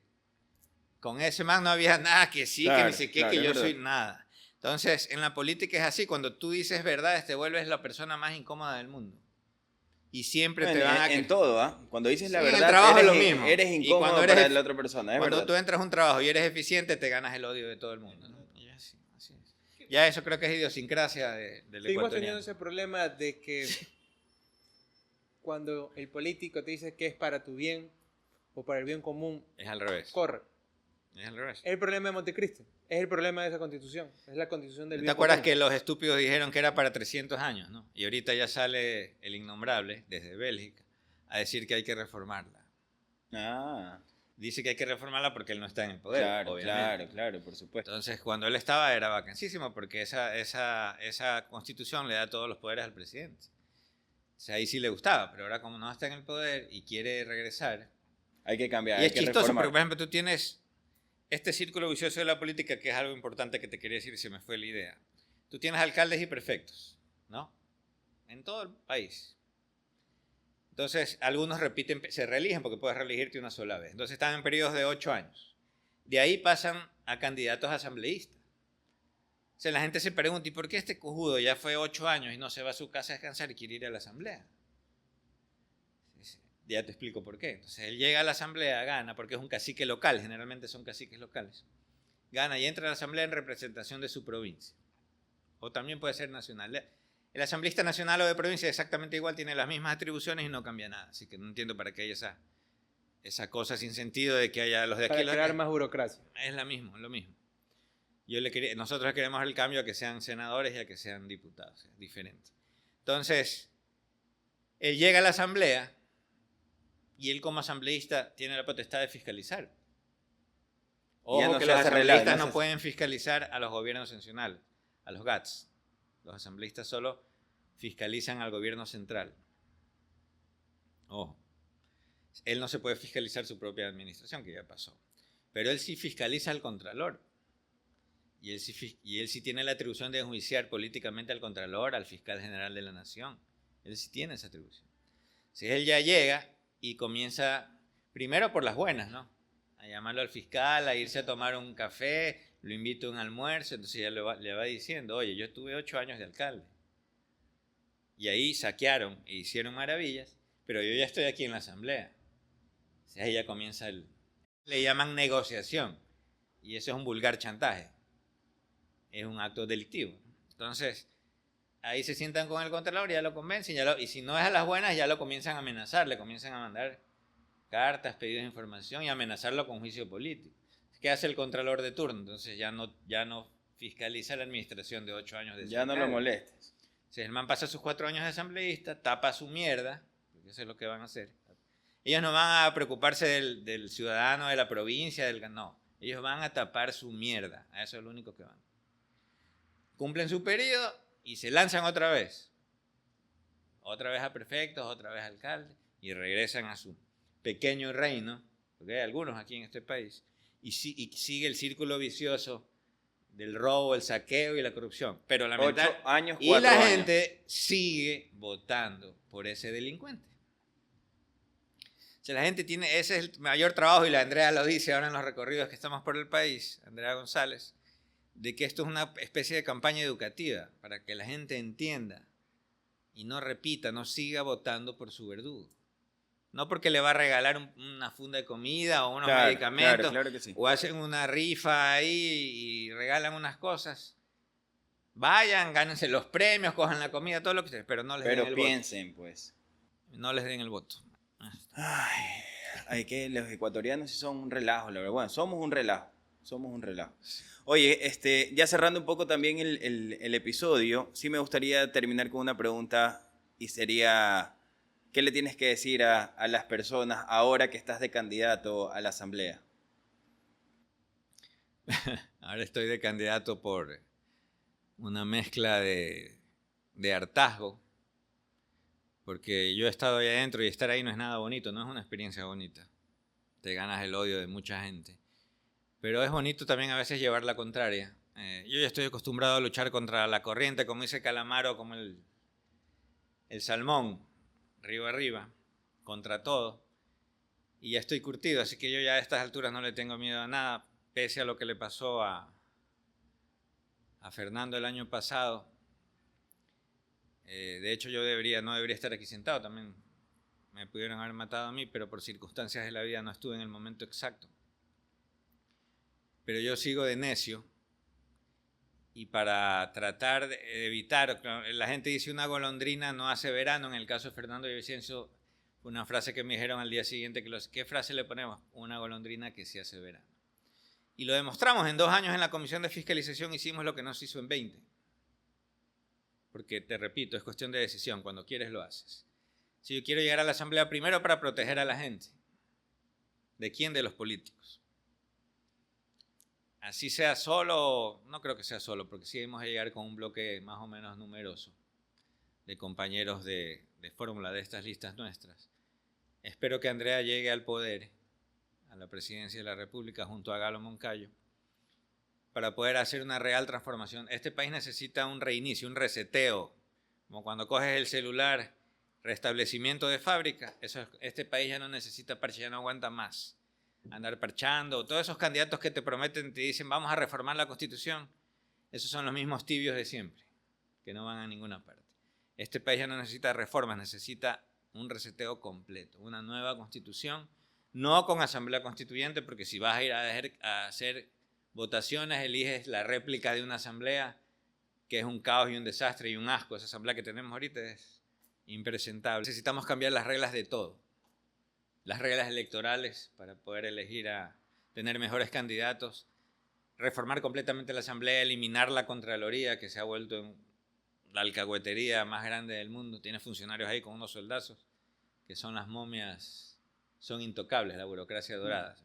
con ese man no había nada que sí, Claro, que ni sé qué, claro, que es yo verdad. soy nada. Entonces, en la política es así, cuando tú dices verdades te vuelves la persona más incómoda del mundo. Y siempre Bueno, te van a... en todo, ¿ah? Cuando dices la Sí, en el verdad, trabajo es eres, lo mismo. eres Y incómodo cuando eres para efi- la otra persona, es Cuando verdad. tú entras a un trabajo y eres eficiente, te ganas el odio de todo el mundo, ¿no? Y así es. Ya eso creo que es idiosincrasia del Seguimos ecuatoriano. teniendo ese problema de que cuando el político te dice que es para tu bien o para el bien común, Es al revés. corre. Es al revés. Es el problema de Montecristi. Es el problema de esa constitución. Es la constitución del ¿Te bien acuerdas común. que los estúpidos dijeron que era para 300 años, ¿no? Y ahorita ya sale el innombrable desde Bélgica a decir que hay que reformarla. Ah, Dice que hay que reformarla porque él no está en el poder, claro, obviamente. claro, por supuesto. Entonces, cuando él estaba era vacancísimo porque esa constitución le da todos los poderes al presidente. O sea, ahí sí le gustaba, pero ahora como no está en el poder y quiere regresar... Hay que cambiar, Y hay es que chistoso reformar. porque, por ejemplo, tú tienes este círculo vicioso de la política, que es algo importante que te quería decir y se me fue la idea. Tú tienes alcaldes y prefectos, ¿no? En todo el país. Entonces, algunos se reeligen porque puedes reelegirte una sola vez. Entonces, están en periodos de 8 años. De ahí pasan a candidatos asambleístas. O sea, la gente se pregunta, ¿y por qué este cojudo ya fue 8 años y no se va a su casa a descansar y quiere ir a la asamblea? Ya te explico por qué. Entonces, él llega a la asamblea, gana, porque es un cacique local, generalmente son caciques locales. Gana y entra a la asamblea en representación de su provincia. O también puede ser nacional. El asambleísta nacional o de provincia exactamente igual, tiene las mismas atribuciones y no cambia nada. Así que no entiendo para qué hay esa cosa sin sentido de que haya los de aquí. Para los de crear acá. más burocracia. Es lo mismo. Nosotros queremos el cambio a que sean senadores y a que sean diputados, es diferente. Entonces, él llega a la asamblea y él como asambleísta tiene la potestad de fiscalizar. Y ya Ojo no que se los hace relajo, asambleístas no no se- pueden fiscalizar a los gobiernos nacionales, a los GATS. Los asambleístas solo fiscalizan al gobierno central. Ojo. Él no se puede fiscalizar su propia administración, que ya pasó. Pero él sí fiscaliza al Contralor. Y él sí tiene la atribución de enjuiciar políticamente al Contralor, al Fiscal General de la Nación. Él sí tiene esa atribución. Si él ya llega y comienza, primero por las buenas, ¿no? A llamarlo al fiscal, a irse a tomar un café, lo invito a un almuerzo, entonces ya le va diciendo, oye, yo estuve 8 años de alcalde. Y ahí saquearon e hicieron maravillas, pero yo ya estoy aquí en la asamblea. O sea, ahí ya comienza le llaman negociación. Y eso es un vulgar chantaje. Es un acto delictivo. Entonces, ahí se sientan con el Contralor, ya lo convencen, y si no es a las buenas, ya lo comienzan a amenazar, le comienzan a mandar cartas, pedidos de información y amenazarlo con juicio político. ¿Qué hace el Contralor de turno? Entonces ya no fiscaliza la administración de 8 años de Ya no lo alcalde. molestes. Si el man pasa sus 4 años de asambleísta, tapa su mierda, porque eso es lo que van a hacer. Ellos no van a preocuparse del ciudadano de la provincia, no. Ellos van a tapar su mierda. A eso es lo único que van. Cumplen su periodo y se lanzan otra vez. Otra vez a prefectos, otra vez a alcaldes, y regresan a su pequeño reino, porque hay algunos aquí en este país, y sigue el círculo vicioso del robo, el saqueo y la corrupción. Pero 8 lamentablemente... años, Y 4 la años. gente sigue votando por ese delincuente. O sea, la gente tiene, ese es el mayor trabajo, y la Andrea lo dice ahora en los recorridos que estamos por el país, Andrea González, de que esto es una especie de campaña educativa para que la gente entienda y no repita, no siga votando por su verdugo. No porque le va a regalar una funda de comida o unos Claro, medicamentos, claro que sí. o hacen una rifa ahí y regalan unas cosas. Vayan, gánense los premios, cojan la comida, todo lo que ustedes, pero no les den Pero el piensen, pues. voto. No les den el voto. Ay, que los ecuatorianos sí son un relajo, la verdad. Bueno, somos un relajo. Oye, ya cerrando un poco también el episodio, sí me gustaría terminar con una pregunta, y sería, ¿qué le tienes que decir a las personas ahora que estás de candidato a la asamblea? Ahora estoy de candidato por una mezcla de hartazgo, porque yo he estado ahí adentro y estar ahí no es nada bonito, no es una experiencia bonita. Te ganas el odio de mucha gente. Pero es bonito también a veces llevar la contraria. Yo ya estoy acostumbrado a luchar contra la corriente, como dice Calamaro, como el salmón, río arriba, contra todo. Y ya estoy curtido, así que yo ya a estas alturas no le tengo miedo a nada, pese a lo que le pasó a Fernando el año pasado. De hecho, yo no debería estar aquí sentado, también me pudieron haber matado a mí, pero por circunstancias de la vida no estuve en el momento exacto. Pero yo sigo de necio, y para tratar de evitar, la gente dice una golondrina no hace verano, en el caso de Fernando Villavicencio, una frase que me dijeron al día siguiente, ¿qué frase le ponemos? Una golondrina que sí hace verano. Y lo demostramos, en 2 años en la Comisión de Fiscalización hicimos lo que no se hizo en 20. Porque, te repito, es cuestión de decisión, cuando quieres lo haces. Si yo quiero llegar a la asamblea primero para proteger a la gente. ¿De quién? De los políticos. Así sea solo, no creo que sea solo, porque sí vamos a llegar con un bloque más o menos numeroso de compañeros de fórmula de estas listas nuestras. Espero que Andrea llegue al poder, a la presidencia de la República, junto a Galo Moncayo, para poder hacer una real transformación. Este país necesita un reinicio, un reseteo, como cuando coges el celular, restablecimiento de fábrica. Este país ya no necesita parche, ya no aguanta más andar parchando. Todos esos candidatos que te prometen, te dicen vamos a reformar la Constitución, esos son los mismos tibios de siempre, que no van a ninguna parte. Este país ya no necesita reformas, necesita un reseteo completo, una nueva Constitución, no con asamblea constituyente, porque si vas a ir a hacer votaciones, eliges la réplica de una asamblea que es un caos y un desastre y un asco. Esa asamblea que tenemos ahorita es impresentable. Necesitamos cambiar las reglas de todo. las reglas electorales para poder elegir tener mejores candidatos, reformar completamente la Asamblea, eliminar la Contraloría, que se ha vuelto en la alcahuetería más grande del mundo. Tiene funcionarios ahí con unos soldazos, que son las momias, son intocables, la burocracia dorada.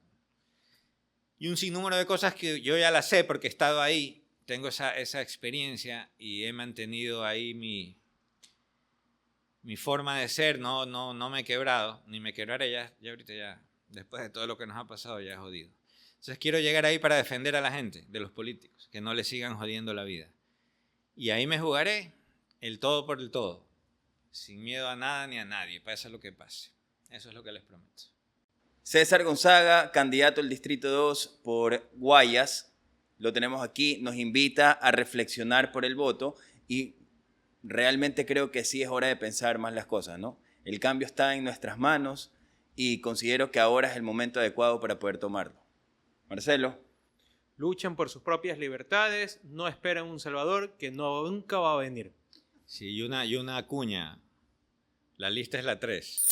Y un sinnúmero de cosas que yo ya las sé porque he estado ahí, tengo esa experiencia y he mantenido ahí mi forma de ser, no me he quebrado, ni me quebraré ya ahorita, después de todo lo que nos ha pasado, ya es jodido. Entonces quiero llegar ahí para defender a la gente, de los políticos, que no le sigan jodiendo la vida. Y ahí me jugaré el todo por el todo, sin miedo a nada ni a nadie, pase lo que pase. Eso es lo que les prometo. César Gonzaga, candidato al Distrito 2 por Guayas, lo tenemos aquí, nos invita a reflexionar por el voto y realmente creo que sí es hora de pensar más las cosas, ¿no? El cambio está en nuestras manos y considero que ahora es el momento adecuado para poder tomarlo. Marcelo. Luchan por sus propias libertades, no esperan un salvador que nunca va a venir. Sí, y una cuña. La lista es la 3.